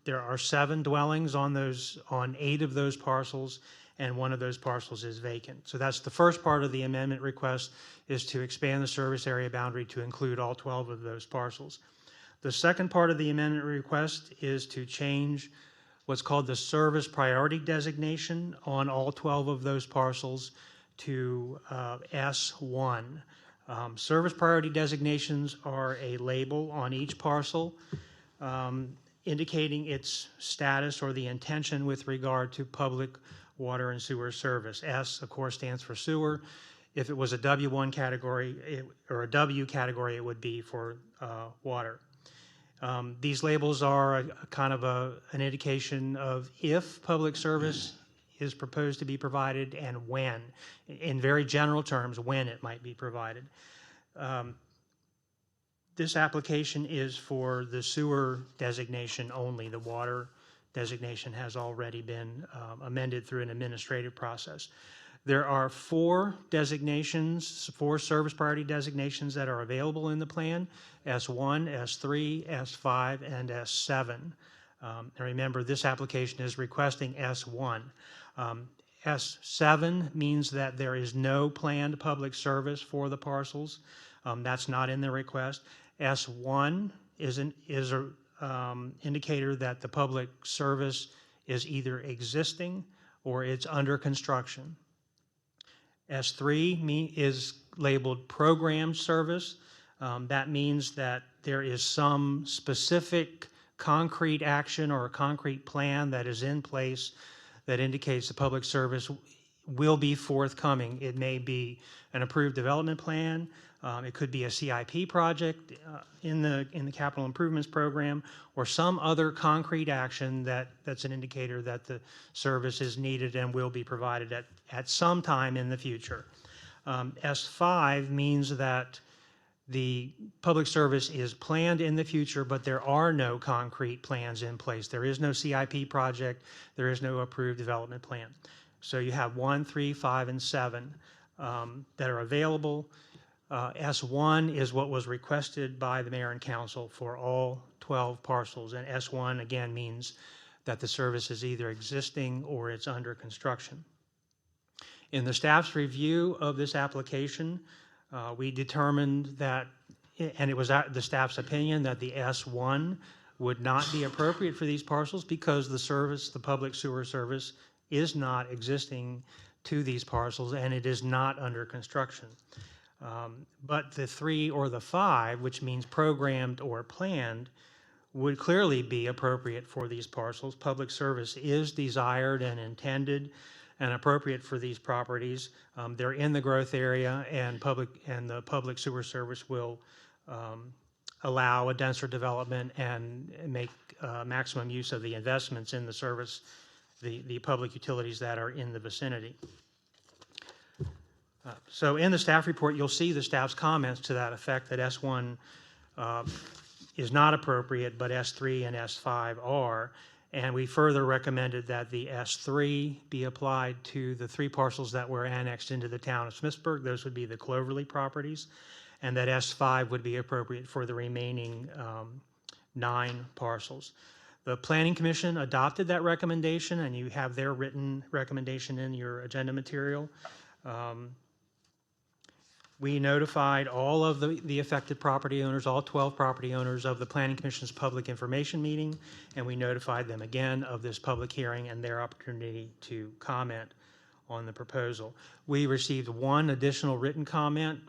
There are 7 dwellings on 8 of those parcels, and 1 of those parcels is vacant. So that's the first part of the amendment request, is to expand the service area boundary to include all 12 of those parcels. The second part of the amendment request is to change what's called the service priority designation on all 12 of those parcels to S1. Service priority designations are a label on each parcel indicating its status or the intention with regard to public water and sewer service. S, of course, stands for sewer. If it was a W1 category or a W category, it would be for water. These labels are kind of an indication of if public service is proposed to be provided and when, in very general terms, when it might be provided. This application is for the sewer designation only. The water designation has already been amended through an administrative process. There are 4 designations, 4 service priority designations that are available in the plan: S1, S3, S5, and S7. And remember, this application is requesting S1. S7 means that there is no planned public service for the parcels. That's not in the request. S1 is an indicator that the public service is either existing or it's under construction. S3 is labeled programmed service. That means that there is some specific concrete action or a concrete plan that is in place that indicates the public service will be forthcoming. It may be an approved development plan. It could be a CIP project in the capital improvements program, or some other concrete action that's an indicator that the service is needed and will be provided at some time in the future. S5 means that the public service is planned in the future, but there are no concrete plans in place. There is no CIP project. There is no approved development plan. So you have 1, 3, 5, and 7 that are available. S1 is what was requested by the mayor and council for all 12 parcels, and S1 again means that the service is either existing or it's under construction. In the staff's review of this application, we determined that, and it was the staff's opinion, that the S1 would not be appropriate for these parcels because the service, the public sewer service, is not existing to these parcels and it is not under construction. But the 3 or the 5, which means programmed or planned, would clearly be appropriate for these parcels. Public service is desired and intended and appropriate for these properties. They're in the growth area, and the public sewer service will allow a denser development and make maximum use of the investments in the service, the public utilities that are in the vicinity. So in the staff report, you'll see the staff's comments to that effect, that S1 is not appropriate, but S3 and S5 are. And we further recommended that the S3 be applied to the 3 parcels that were annexed into the town of Smithsburg. Those would be the Cloverly properties. And that S5 would be appropriate for the remaining 9 parcels. The Planning Commission adopted that recommendation, and you have their written recommendation in your agenda material. We notified all of the affected property owners, all 12 property owners of the Planning Commission's public information meeting, and we notified them again of this public hearing and their opportunity to comment on the proposal. We received one additional written comment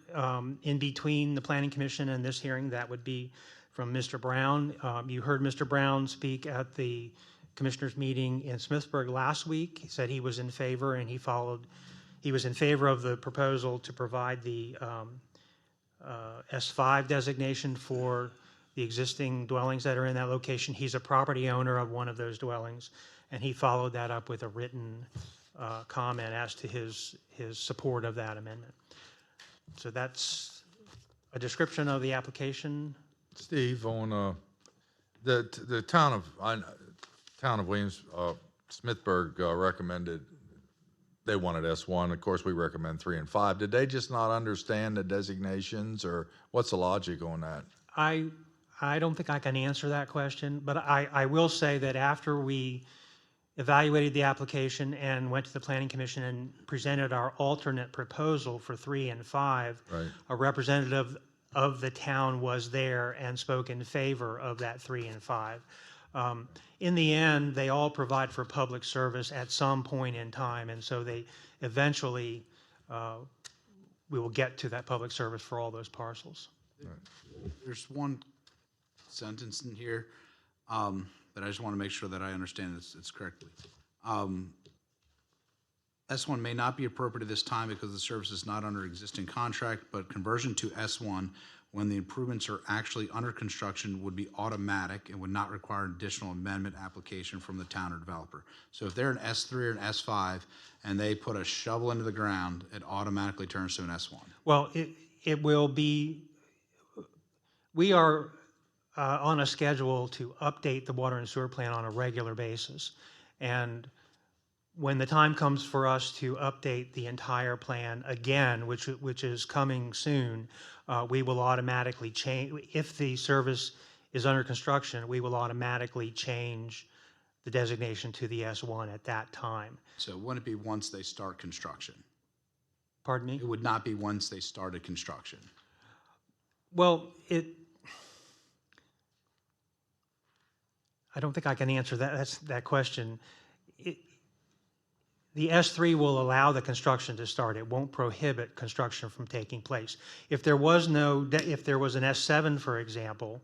in between the Planning Commission and this hearing. That would be from Mr. Brown. You heard Mr. Brown speak at the Commissioners meeting in Smithsburg last week. He said he was in favor, and he was in favor of the proposal to provide the S5 designation for the existing dwellings that are in that location. He's a property owner of one of those dwellings, and he followed that up with a written comment as to his support of that amendment. So that's a description of the application. Steve, on the town of Williams, Smithburg recommended, they wanted S1. Of course, we recommend 3 and 5. Did they just not understand the designations, or what's the logic on that? I don't think I can answer that question, but I will say that after we evaluated the application and went to the Planning Commission and presented our alternate proposal for 3 and 5, Right. a representative of the town was there and spoke in favor of that 3 and 5. In the end, they all provide for public service at some point in time, and so they eventually, we will get to that public service for all those parcels. There's one sentence in here that I just want to make sure that I understand it's correctly. S1 may not be appropriate at this time because the service is not under existing contract, but conversion to S1 when the improvements are actually under construction would be automatic and would not require an additional amendment application from the town or developer. So if they're an S3 or an S5 and they put a shovel into the ground, it automatically turns to an S1. Well, it will be, we are on a schedule to update the water and sewer plan on a regular basis. And when the time comes for us to update the entire plan again, which is coming soon, we will automatically change. If the service is under construction, we will automatically change the designation to the S1 at that time. So wouldn't it be once they start construction? Pardon me? It would not be once they started construction. Well, I don't think I can answer that question. The S3 will allow the construction to start. It won't prohibit construction from taking place. If there was an S7, for example,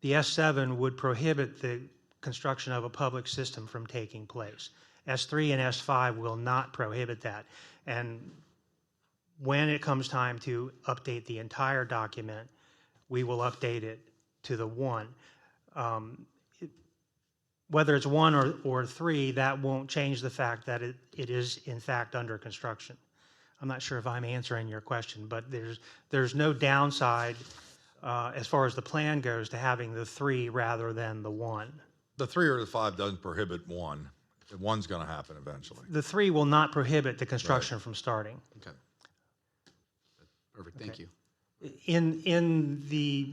the S7 would prohibit the construction of a public system from taking place. S3 and S5 will not prohibit that. And when it comes time to update the entire document, we will update it to the 1. Whether it's 1 or 3, that won't change the fact that it is in fact under construction. I'm not sure if I'm answering your question, but there's no downside as far as the plan goes to having the 3 rather than the 1. The 3 or the 5 doesn't prohibit 1. The 1's going to happen eventually. The 3 will not prohibit the construction from starting. Okay. Perfect. Thank you. In the,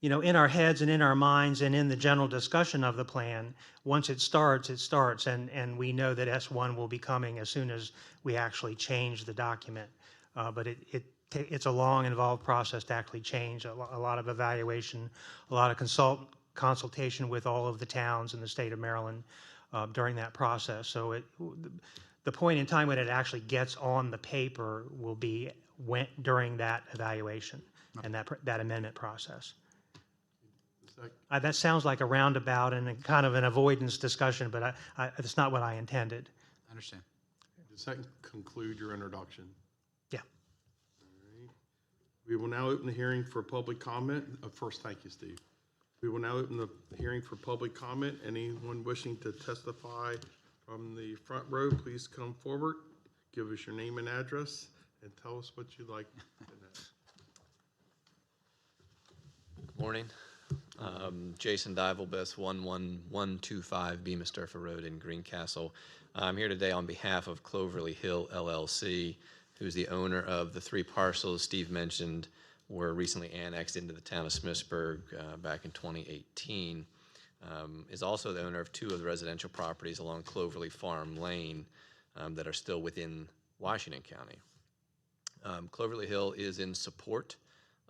in our heads and in our minds and in the general discussion of the plan, once it starts, and we know that S1 will be coming as soon as we actually change the document. But it's a long, involved process to actually change, a lot of evaluation, a lot of consultation with all of the towns in the state of Maryland during that process. So the point in time when it actually gets on the paper will be during that evaluation and that amendment process. That sounds like a roundabout and kind of an avoidance discussion, but it's not what I intended. I understand. Does that conclude your introduction? Yeah. All right. We will now open the hearing for public comment. First, thank you, Steve. We will now open the hearing for public comment. Anyone wishing to testify from the front row, please come forward. Give us your name and address and tell us what you'd like to know. Good morning. Jason Divelbeth, 11125 Bemis Durford Road in Greencastle. I'm here today on behalf of Cloverly Hill LLC, who's the owner of the 3 parcels Steve mentioned were recently annexed into the town of Smithsburg back in 2018. Is also the owner of 2 of the residential properties along Cloverly Farm Lane that are still within Washington County. Cloverly Hill is in support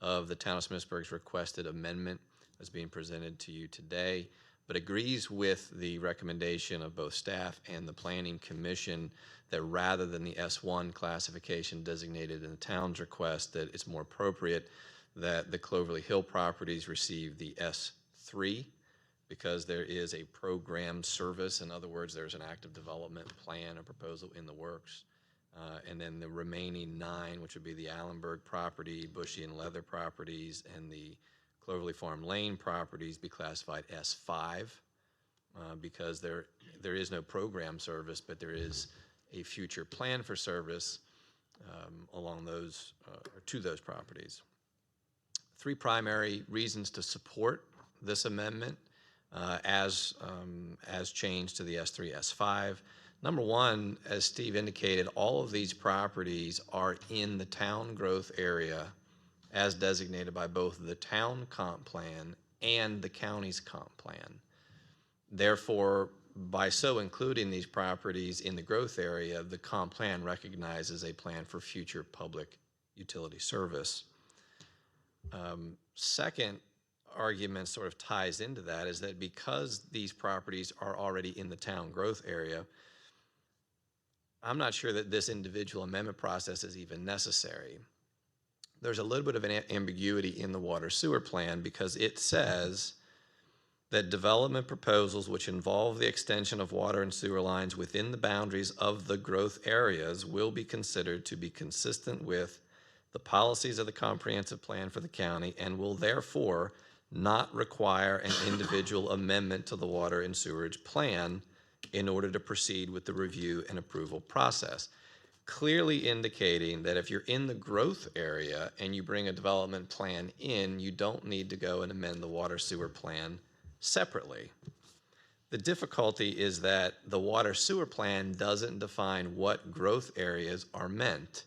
of the town of Smithsburg's requested amendment that's being presented to you today, but agrees with the recommendation of both staff and the Planning Commission that rather than the S1 classification designated in the town's request, that it's more appropriate that the Cloverly Hill properties receive the S3 because there is a program service. In other words, there's an active development plan, a proposal in the works. And then the remaining 9, which would be the Allenberg property, Bushy and Leather properties, and the Cloverly Farm Lane properties be classified S5 because there is no program service, but there is a future plan for service along those, or to those properties. 3 primary reasons to support this amendment as changed to the S3, S5. Number one, as Steve indicated, all of these properties are in the town growth area as designated by both the town comp plan and the county's comp plan. Therefore, by so including these properties in the growth area, the comp plan recognizes a plan for future public utility service. Second argument sort of ties into that is that because these properties are already in the town growth area, I'm not sure that this individual amendment process is even necessary. There's a little bit of an ambiguity in the water sewer plan because it says that development proposals which involve the extension of water and sewer lines within the boundaries of the growth areas will be considered to be consistent with the policies of the comprehensive plan for the county and will therefore not require an individual amendment to the water and sewerage plan in order to proceed with the review and approval process. Clearly indicating that if you're in the growth area and you bring a development plan in, you don't need to go and amend the water sewer plan separately. The difficulty is that the water sewer plan doesn't define what growth areas are meant.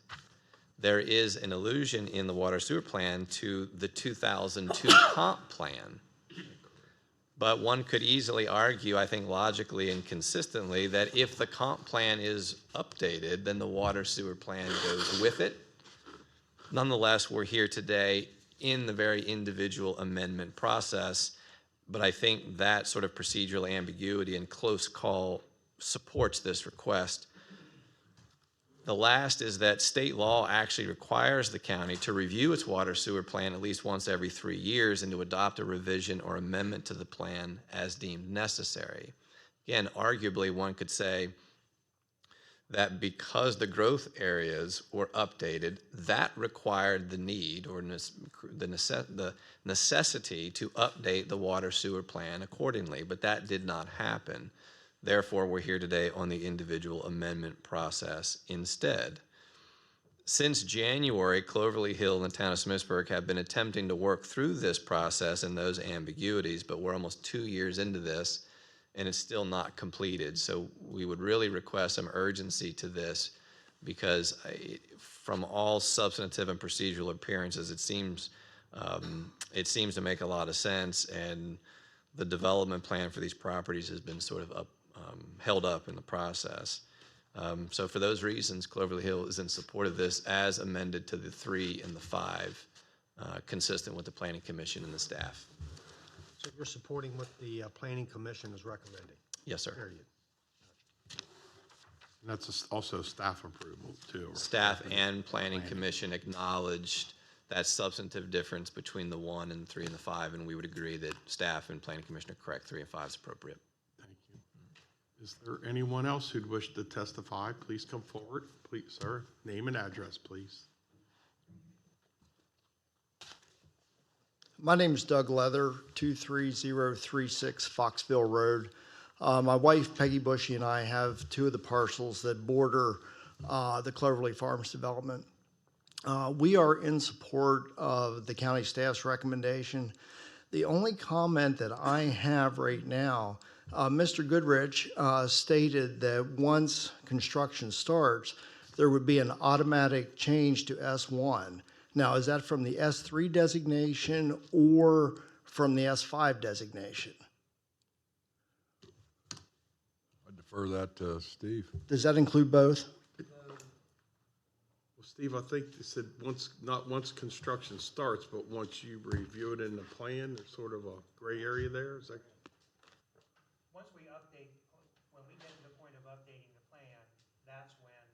There is an allusion in the water sewer plan to the 2002 comp plan. But one could easily argue, I think logically and consistently, that if the comp plan is updated, then the water sewer plan goes with it. Nonetheless, we're here today in the very individual amendment process, but I think that sort of procedural ambiguity and close call supports this request. The last is that state law actually requires the county to review its water sewer plan at least once every 3 years and to adopt a revision or amendment to the plan as deemed necessary. Again, arguably one could say that because the growth areas were updated, that required the need or the necessity to update the water sewer plan accordingly, but that did not happen. Therefore, we're here today on the individual amendment process instead. Since January, Cloverly Hill and the town of Smithsburg have been attempting to work through this process and those ambiguities, but we're almost 2 years into this and it's still not completed. So we would really request some urgency to this because from all substantive and procedural appearances, it seems to make a lot of sense, and the development plan for these properties has been sort of held up in the process. So for those reasons, Cloverly Hill is in support of this as amended to the 3 and the 5, consistent with the Planning Commission and the staff. So you're supporting what the Planning Commission is recommending? Yes, sir. Period. And that's also staff approval too. Right? Staff and Planning Commission acknowledged that substantive difference between the 1 and 3 and the 5, and we would agree that staff and Planning Commission are correct. 3 and 5 is appropriate. Thank you. Is there anyone else who'd wish to testify? Please come forward. Please, sir. Name and address, please. My name is Doug Leather, 23036 Foxville Road. My wife, Peggy Bushy, and I have 2 of the parcels that border the Cloverly Farms development. We are in support of the county staff's recommendation. The only comment that I have right now, Mr. Goodrich stated that once construction starts, there would be an automatic change to S1. Now, is that from the S3 designation or from the S5 designation? I defer that to Steve. Does that include both? Well, Steve, I think you said not once construction starts, but once you review it in the plan, there's sort of a gray area there, is that? Once we update, when we get to the point of updating the plan, that's when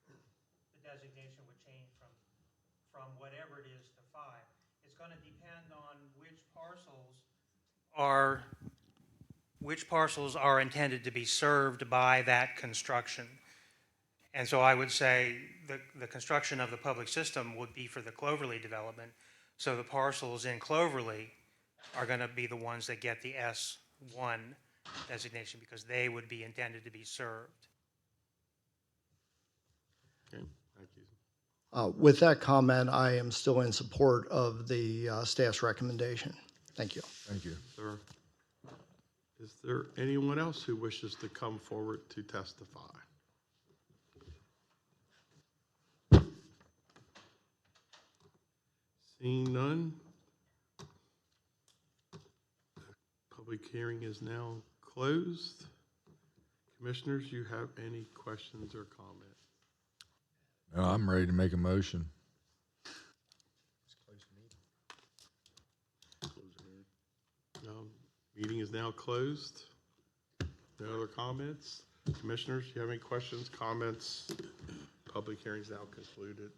the designation would change from whatever it is to 5. It's going to depend on which parcels are intended to be served by that construction. And so I would say the construction of the public system would be for the Cloverly development. So the parcels in Cloverly are going to be the ones that get the S1 designation because they would be intended to be served. Okay, thank you. With that comment, I am still in support of the staff's recommendation. Thank you. Thank you. Sir, is there anyone else who wishes to come forward to testify? Seeing none, the public hearing is now closed. Commissioners, you have any questions or comments? No, I'm ready to make a motion. Meeting is now closed. No other comments? Commissioners, you have any questions, comments? Public hearing is now concluded.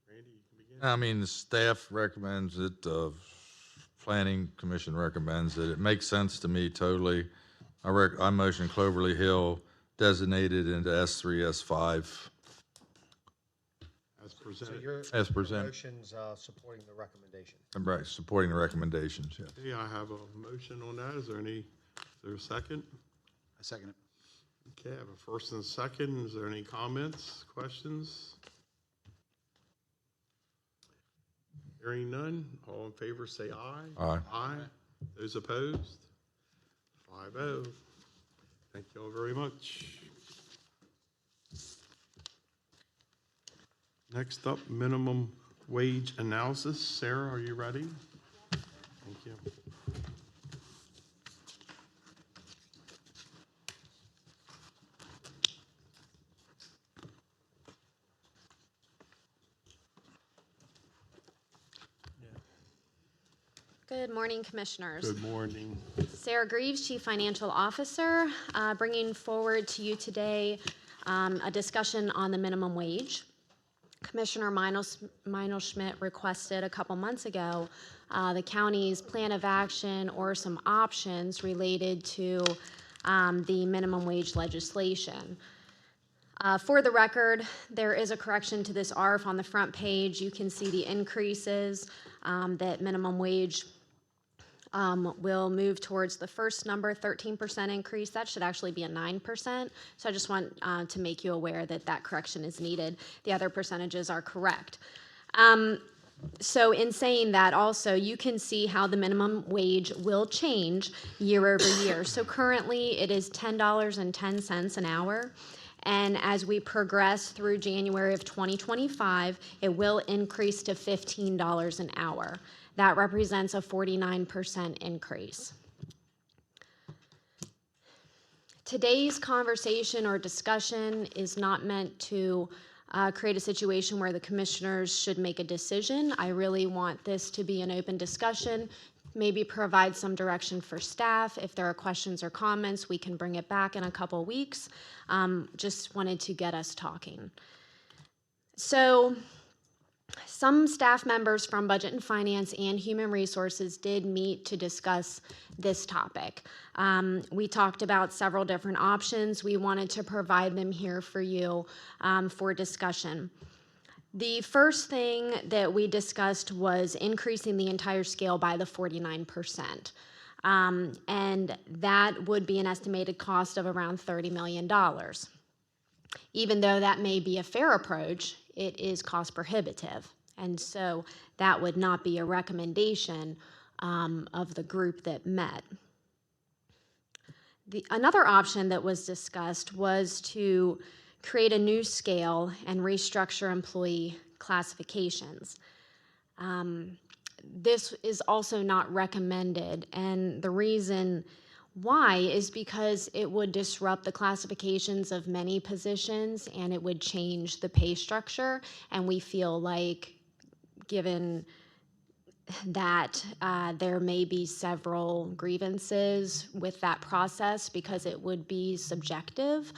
Randy, you can begin. I mean, the staff recommends it, planning commission recommends it. It makes sense to me totally. I motion Cloverly Hill designated into S3, S5. As presented. As presented. Motion's supporting the recommendation. I'm right, supporting the recommendations, yes. Okay, I have a motion on that. Is there a second? I second it. Okay, I have a first and a second. Is there any comments, questions? Hearing none, all in favor say aye. Aye. Aye. Those opposed? 5-0. Thank you all very much. Next up, minimum wage analysis. Sarah, are you ready? Thank you. Good morning, Commissioners. Good morning. Sarah Greaves, Chief Financial Officer, bringing forward to you today a discussion on the minimum wage. Commissioner Meinl-Schmidt requested a couple months ago the county's plan of action or some options related to the minimum wage legislation. For the record, there is a correction to this ARF on the front page. You can see the increases that minimum wage will move towards the first number, 13% increase. That should actually be a 9%. So I just want to make you aware that that correction is needed. The other percentages are correct. So in saying that also, you can see how the minimum wage will change year over year. So currently it is $10.10 an hour. And as we progress through January of 2025, it will increase to $15 an hour. That represents a 49% increase. Today's conversation or discussion is not meant to create a situation where the commissioners should make a decision. I really want this to be an open discussion, maybe provide some direction for staff. If there are questions or comments, we can bring it back in a couple weeks. Just wanted to get us talking. So some staff members from Budget and Finance and Human Resources did meet to discuss this topic. We talked about several different options. We wanted to provide them here for you for discussion. The first thing that we discussed was increasing the entire scale by the 49%. And that would be an estimated cost of around $30 million. Even though that may be a fair approach, it is cost prohibitive. And so that would not be a recommendation of the group that met. Another option that was discussed was to create a new scale and restructure employee classifications. This is also not recommended, and the reason Why is because it would disrupt the classifications of many positions and it would change the pay structure. And we feel like, given that there may be several grievances with that process because it would be subjective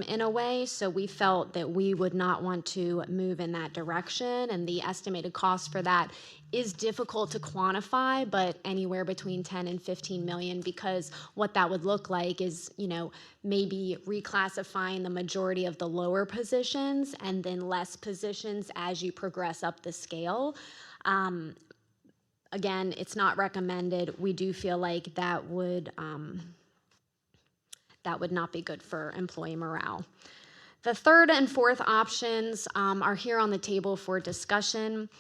in a way. So we felt that we would not want to move in that direction, and the estimated cost for that is difficult to quantify, but anywhere between 10 and 15 million, because what that would look like is, maybe reclassifying the majority of the lower positions and then less positions as you progress up the scale. Again, it's not recommended. We do feel like that would not be good for employee morale. The third and fourth options are here on the table for discussion.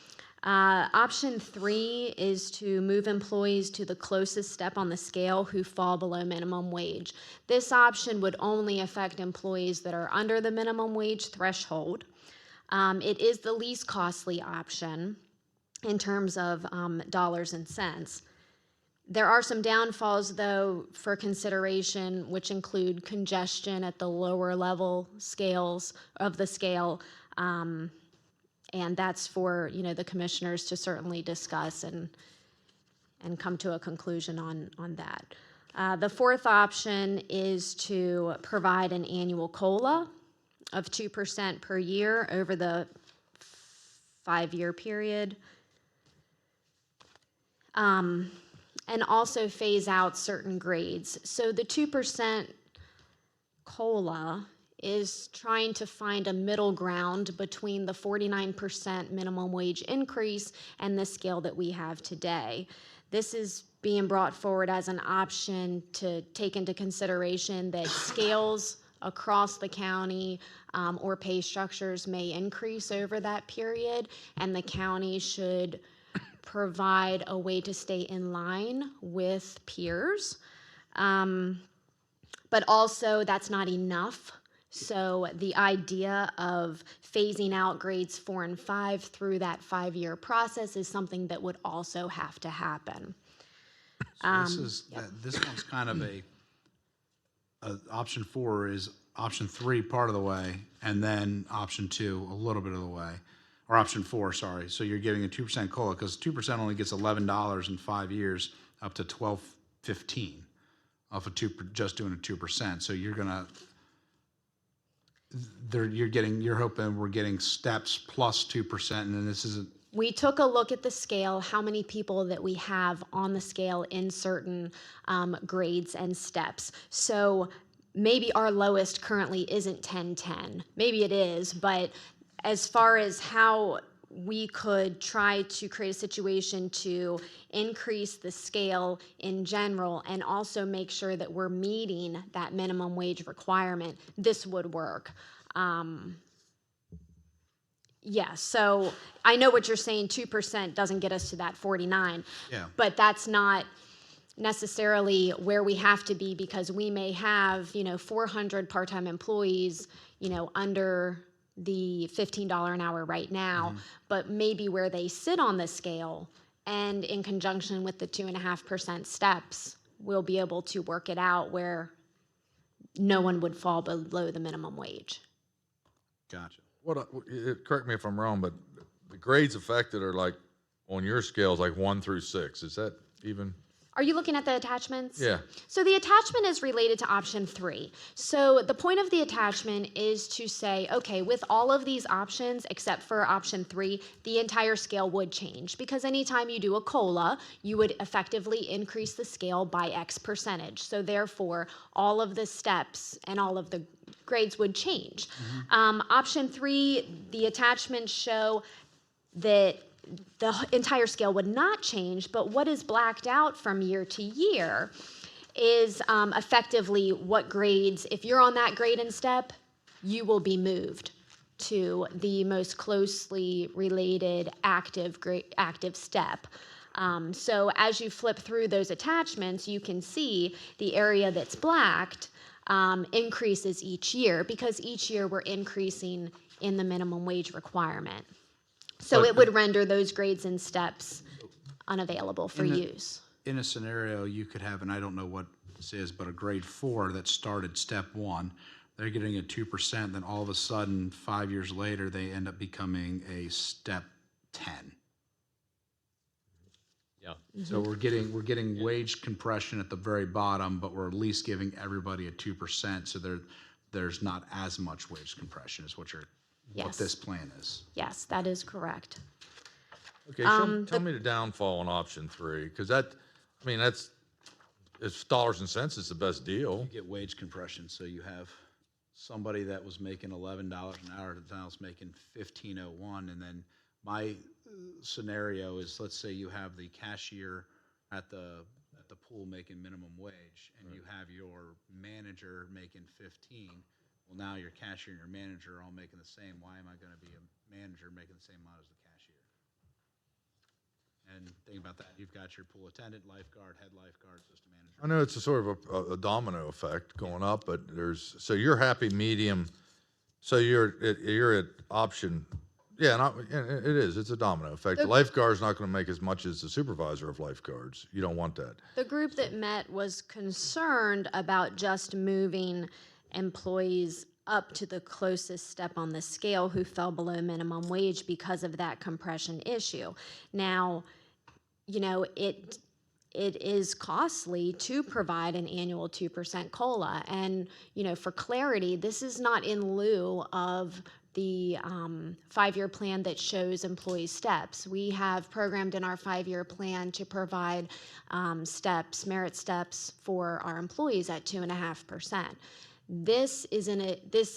Option 3 is to move employees to the closest step on the scale who fall below minimum wage. This option would only affect employees that are under the minimum wage threshold. It is the least costly option in terms of dollars and cents. There are some downfalls, though, for consideration, which include congestion at the lower level scales of the scale, and that's for the commissioners to certainly discuss and come to a conclusion on that. The fourth option is to provide an annual COLA of 2% per year over the 5-year period. And also phase out certain grades. So the 2% COLA is trying to find a middle ground between the 49% minimum wage increase and the scale that we have today. This is being brought forward as an option to take into consideration that scales across the county or pay structures may increase over that period, and the county should provide a way to stay in line with peers. But also that's not enough. So the idea of phasing out grades 4 and 5 through that 5-year process is something that would also have to happen. So this one's kind of a option 4 is option 3 part of the way, and then option 2 a little bit of the way. Or option 4, sorry. So you're giving a 2% COLA, because 2% only gets $11 in 5 years, up to $12.15 off of just doing a 2%. So you're hoping we're getting steps plus 2%, and then this isn't. We took a look at the scale, how many people that we have on the scale in certain grades and steps. So maybe our lowest currently isn't 10-10. Maybe it is, but as far as how we could try to create a situation to increase the scale in general and also make sure that we're meeting that minimum wage requirement, this would work. Yeah, so I know what you're saying, 2% doesn't get us to that 49, but that's not necessarily where we have to be, because we may have, 400 part-time employees, under the $15 an hour right now, but maybe where they sit on the scale, and in conjunction with the 2.5% steps, we'll be able to work it out where no one would fall below the minimum wage. Gotcha. Correct me if I'm wrong, but the grades affected are like, on your scales, like 1 through 6. Is that even? Are you looking at the attachments? Yeah. So the attachment is related to option 3. So the point of the attachment is to say, okay, with all of these options, except for option 3, the entire scale would change, because anytime you do a COLA, you would effectively increase the scale by X percentage. So therefore, all of the steps and all of the grades would change. Option 3, the attachments show that the entire scale would not change, but what is blacked out from year to year is effectively what grades, if you're on that grade and step, you will be moved to the most closely related active step. So as you flip through those attachments, you can see the area that's blacked increases each year, because each year we're increasing in the minimum wage requirement. So it would render those grades and steps unavailable for use. In a scenario, you could have, and I don't know what this is, but a grade 4 that started step 1, they're getting a 2%, then all of a sudden, 5 years later, they end up becoming a step 10. Yeah. So we're getting wage compression at the very bottom, but we're at least giving everybody a 2%, so there's not as much wage compression is what Yes. this plan is. Yes, that is correct. Okay, tell me the downfall on option 3, because that's dollars and cents is the best deal. You get wage compression, so you have somebody that was making $11 an hour that now is making $15.01, and then my scenario is, let's say you have the cashier at the pool making minimum wage, and you have your manager making 15. Well, now your cashier and your manager are all making the same. Why am I going to be a manager making the same amount as the cashier? And think about that. You've got your pool attendant, lifeguard, head lifeguard, system manager. I know it's a sort of a domino effect going up, but so you're happy medium, so you're at option, yeah, and it is, it's a domino effect. The lifeguard's not going to make as much as the supervisor of lifeguards. You don't want that. The group that met was concerned about just moving employees up to the closest step on the scale who fell below minimum wage because of that compression issue. Now, it is costly to provide an annual 2% COLA. And, for clarity, this is not in lieu of the 5-year plan that shows employee steps. We have programmed in our 5-year plan to provide merit steps for our employees at 2.5%.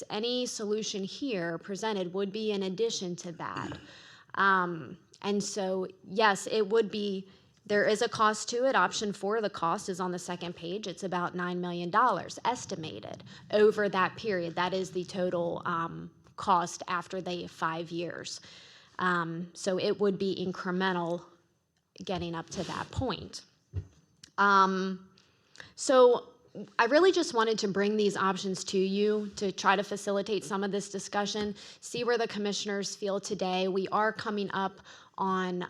Any solution here presented would be in addition to that. And so, yes, there is a cost to it. Option 4, the cost is on the second page. It's about $9 million estimated over that period. That is the total cost after the 5 years. So it would be incremental getting up to that point. So I really just wanted to bring these options to you to try to facilitate some of this discussion, see where the commissioners feel today. We are coming up on,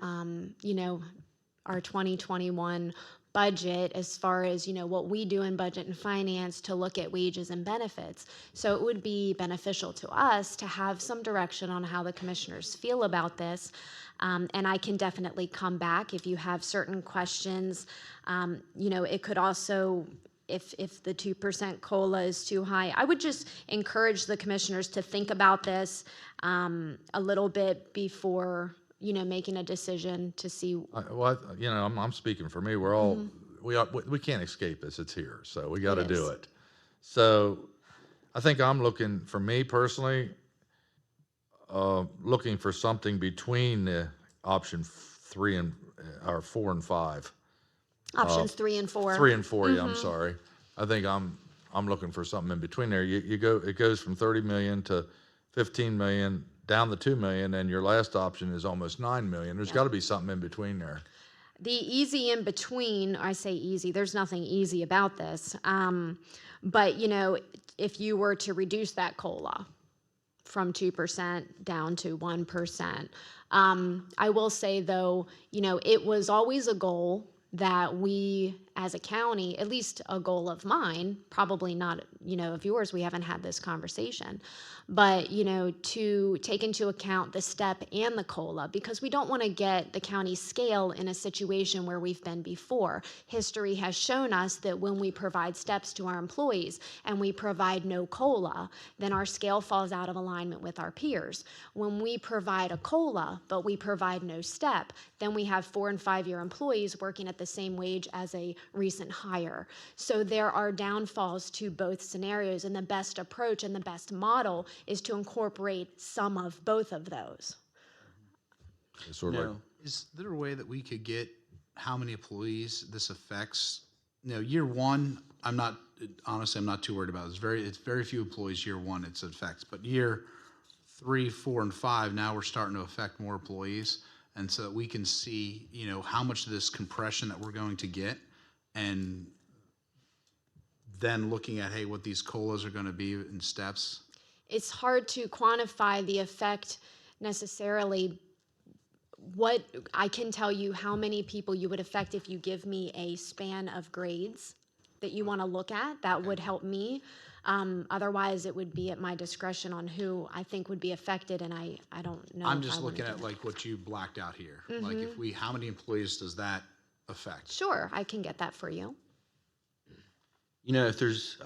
our 2021 budget as far as, what we do in budget and finance to look at wages and benefits. So it would be beneficial to us to have some direction on how the commissioners feel about this. And I can definitely come back if you have certain questions. It could also, if the 2% COLA is too high, I would just encourage the commissioners to think about this a little bit before, making a decision to see. I'm speaking for me. We're all, we can't escape this. It's here. So we got to do it. So I think I'm looking, for me personally, looking for something between the option 3 and, or 4 and 5. Options 3 and 4. 3 and 4, yeah, I'm sorry. I think I'm looking for something in between there. It goes from 30 million to 15 million, down to 2 million, and your last option is almost 9 million. There's got to be something in between there. The easy in between, I say easy, there's nothing easy about this. But, if you were to reduce that COLA from 2% down to 1%, I will say, though, it was always a goal that we as a county, at least a goal of mine, probably not, of yours, we haven't had this conversation, but, to take into account the step and the COLA, because we don't want to get the county scale in a situation where we've been before. History has shown us that when we provide steps to our employees and we provide no COLA, then our scale falls out of alignment with our peers. When we provide a COLA, but we provide no step, then we have 4 and 5-year employees working at the same wage as a recent hire. So there are downfalls to both scenarios, and the best approach and the best model is to incorporate some of both of those. Is there a way that we could get how many employees this affects? Year 1, I'm not too worried about it. It's very few employees year 1 it affects, but year 3, 4, and 5, now we're starting to affect more employees. And so that we can see, how much of this compression that we're going to get, and then looking at, hey, what these COLAs are going to be in steps. It's hard to quantify the effect necessarily. What I can tell you how many people you would affect if you give me a span of grades that you want to look at, that would help me. Otherwise, it would be at my discretion on who I think would be affected, and I don't know. I'm if just I wanna looking do at that. like what you blacked out here. Like Mhm. if we, how many employees does that affect? Sure, I can get that for you. You know, if there's,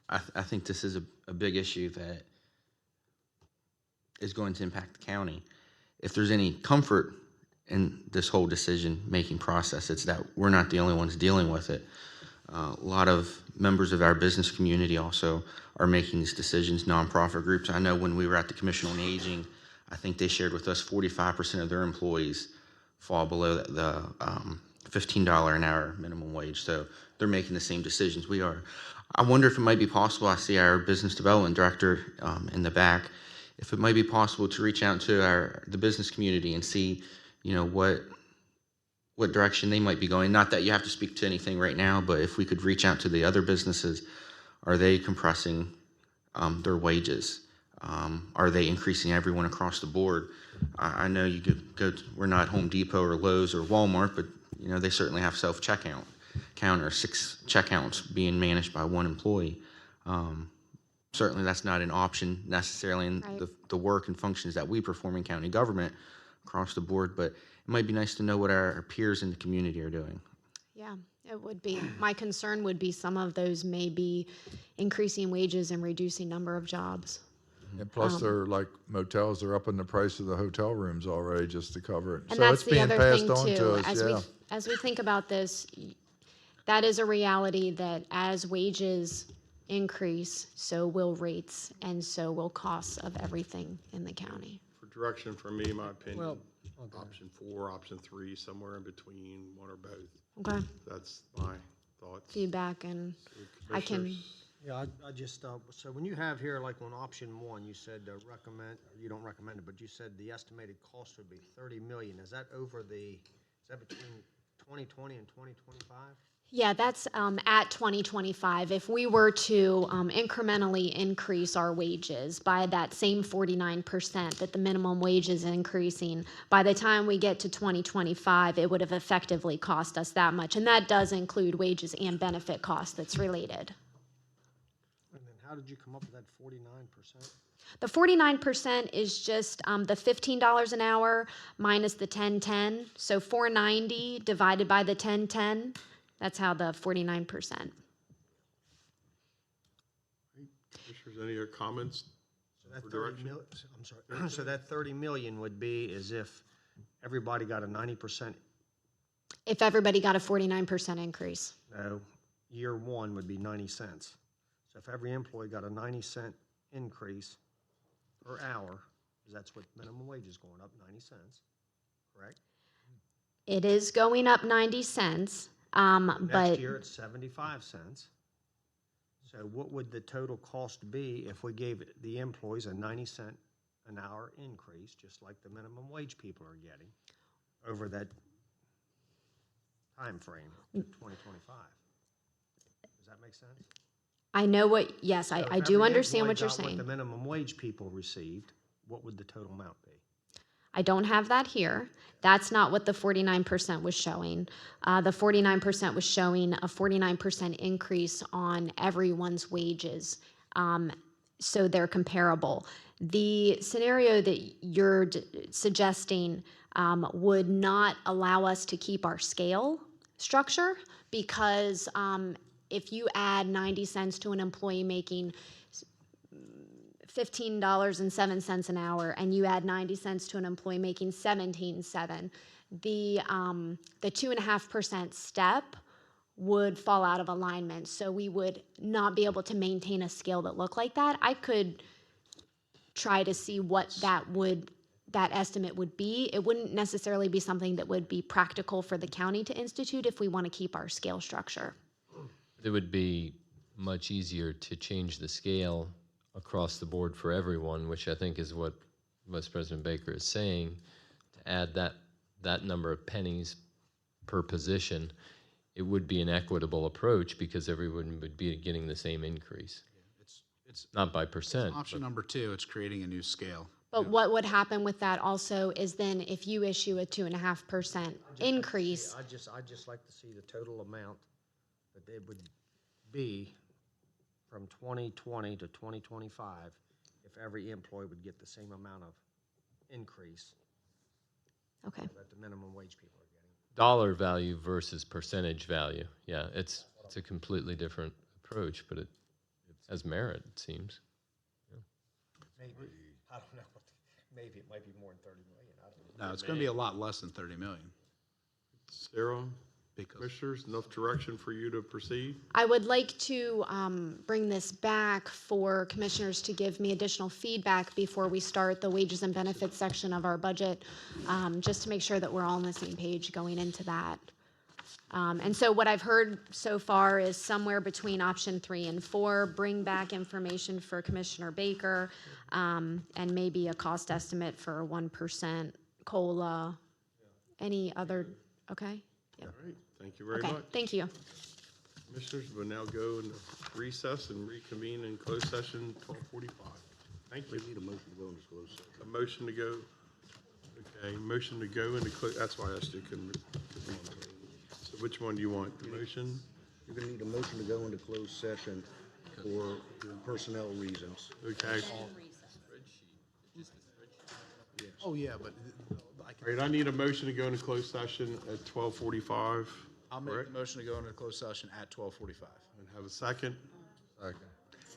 I think this is a big issue that is going to impact the county. If there's any comfort in this whole decision-making process, it's that we're not the only ones dealing with it. A lot of members of our business community also are making these decisions, nonprofit groups. I know when we were at the Commission on Aging, I think they shared with us 45% of their employees fall below the $15 an hour minimum wage. So they're making the same decisions we are. I wonder if it might be possible, I see our business development director in the back, if it might be possible to reach out to the business community and see, you know, what direction they might be going. Not that you have to speak to anything right now, but if we could reach out to the other businesses, are they compressing their wages? Are they increasing everyone across the board? I know you could go, we're not Home Depot or Lowe's or Walmart, but you know, they certainly have self-checkout counters, 6 checkouts being managed by 1 employee. Certainly that's not an option necessarily in Right. the work and functions that we perform in county government across the board, but it might be nice to know what our peers in the community are doing. Yeah, it would be. My concern would be some of those may be increasing wages and reducing number of jobs. And plus, they're like motels, they're upping the price of the hotel rooms already just to cover it. And So that's it's the being other passed thing on too. to us, yeah. As we think about this, that is a reality that as wages increase, so will rates and so will costs of everything in the county. For direction from me, my opinion, Well, option 4, option 3, somewhere in between, one or both. Okay. That's my thoughts. Feedback, and I can, Commissioners? Yeah, I just, so when you have here, like on option 1, you said recommend, or you don't recommend it, but you said the estimated cost would be 30 million. Is that is that between 2020 and 2025? yeah, that's at 2025. If we were to incrementally increase our wages by that same 49% that the minimum wage is increasing, by the time we get to 2025, it would have effectively cost us that much. And that does include wages and benefit costs that's related. And then how did you come up with that 49%? The 49% is just the $15 an hour minus the 1010. So 490 divided by the 1010. That's how the 49%. Commissioners, any other comments So that for 30 direction? mil, I'm sorry, so that 30 million would be as if everybody got a 90%, If everybody got a 49% increase. no, year 1 would be 90 cents. So if every employee got a 90-cent increase per hour, because that's what minimum wage is going up, 90 cents, correct? It is going up 90 cents, but Next year, it's 75 cents. So what would the total cost be if we gave the employees a 90-cent an hour increase, just like the minimum wage people are getting, over that time frame, 2025? Does that make sense? I know what, yes, So I if do every understand what employee you're got saying. What the minimum wage people received, what would the total amount be? I don't have that here. That's not what the 49% was showing. The 49% was showing a 49% increase on everyone's wages. So they're comparable. The scenario that you're suggesting would not allow us to keep our scale structure because if you add 90 cents to an employee making $15.07 an hour, and you add 90 cents to an employee making $17.07, the 2.5% step would fall out of alignment. So we would not be able to maintain a scale that looked like that. I could try to see what that estimate would be. It wouldn't necessarily be something that would be practical for the county to institute if we want to keep our scale structure. It would be much easier to change the scale across the board for everyone, which I think is what Vice President Baker is saying, to add that number of pennies per position. It would be an equitable approach because everyone would be getting the same increase. It's not by percent. option number 2, it's creating a new scale. But what would happen with that also is then if you issue a 2.5% increase, I'd just like to see the total amount that they would be from 2020 to 2025 if every employee would get the same amount of increase Okay. that the minimum wage people are getting. Dollar value versus percentage value. Yeah, it's a completely different approach, but it has merit, it seems. Maybe, I don't know, maybe it might be more than 30 million, I don't know. No, it's going to be a lot less than 30 million. Sarah, commissioners, enough direction for you to proceed? I would like to bring this back for commissioners to give me additional feedback before we start the wages and benefits section of our budget, just to make sure that we're all on the same page going into that. And so what I've heard so far is somewhere between option 3 and 4, bring back information for Commissioner Baker, and maybe a cost estimate for a 1% COLA. Any other, okay? Yep. All right, thank you very Okay, much. thank you. Commissioners will now go into recess and reconvene in closed session 12:45. Thank you. We need a motion to go into closed session. A motion to go, okay, motion to go into that's why I asked you. So which one do you want? The motion? You're gonna need a motion to go into closed session for personnel reasons. Okay. Oh, yeah, but All right, I need a motion to go into closed session at 12:45. I'll make the motion to go into closed session at 12:45. And have a second? Second.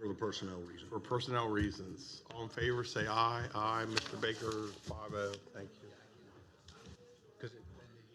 For the personnel reasons. For personnel reasons. All in favor, say aye. Aye. Mr. Baker, 5-0. Thank you.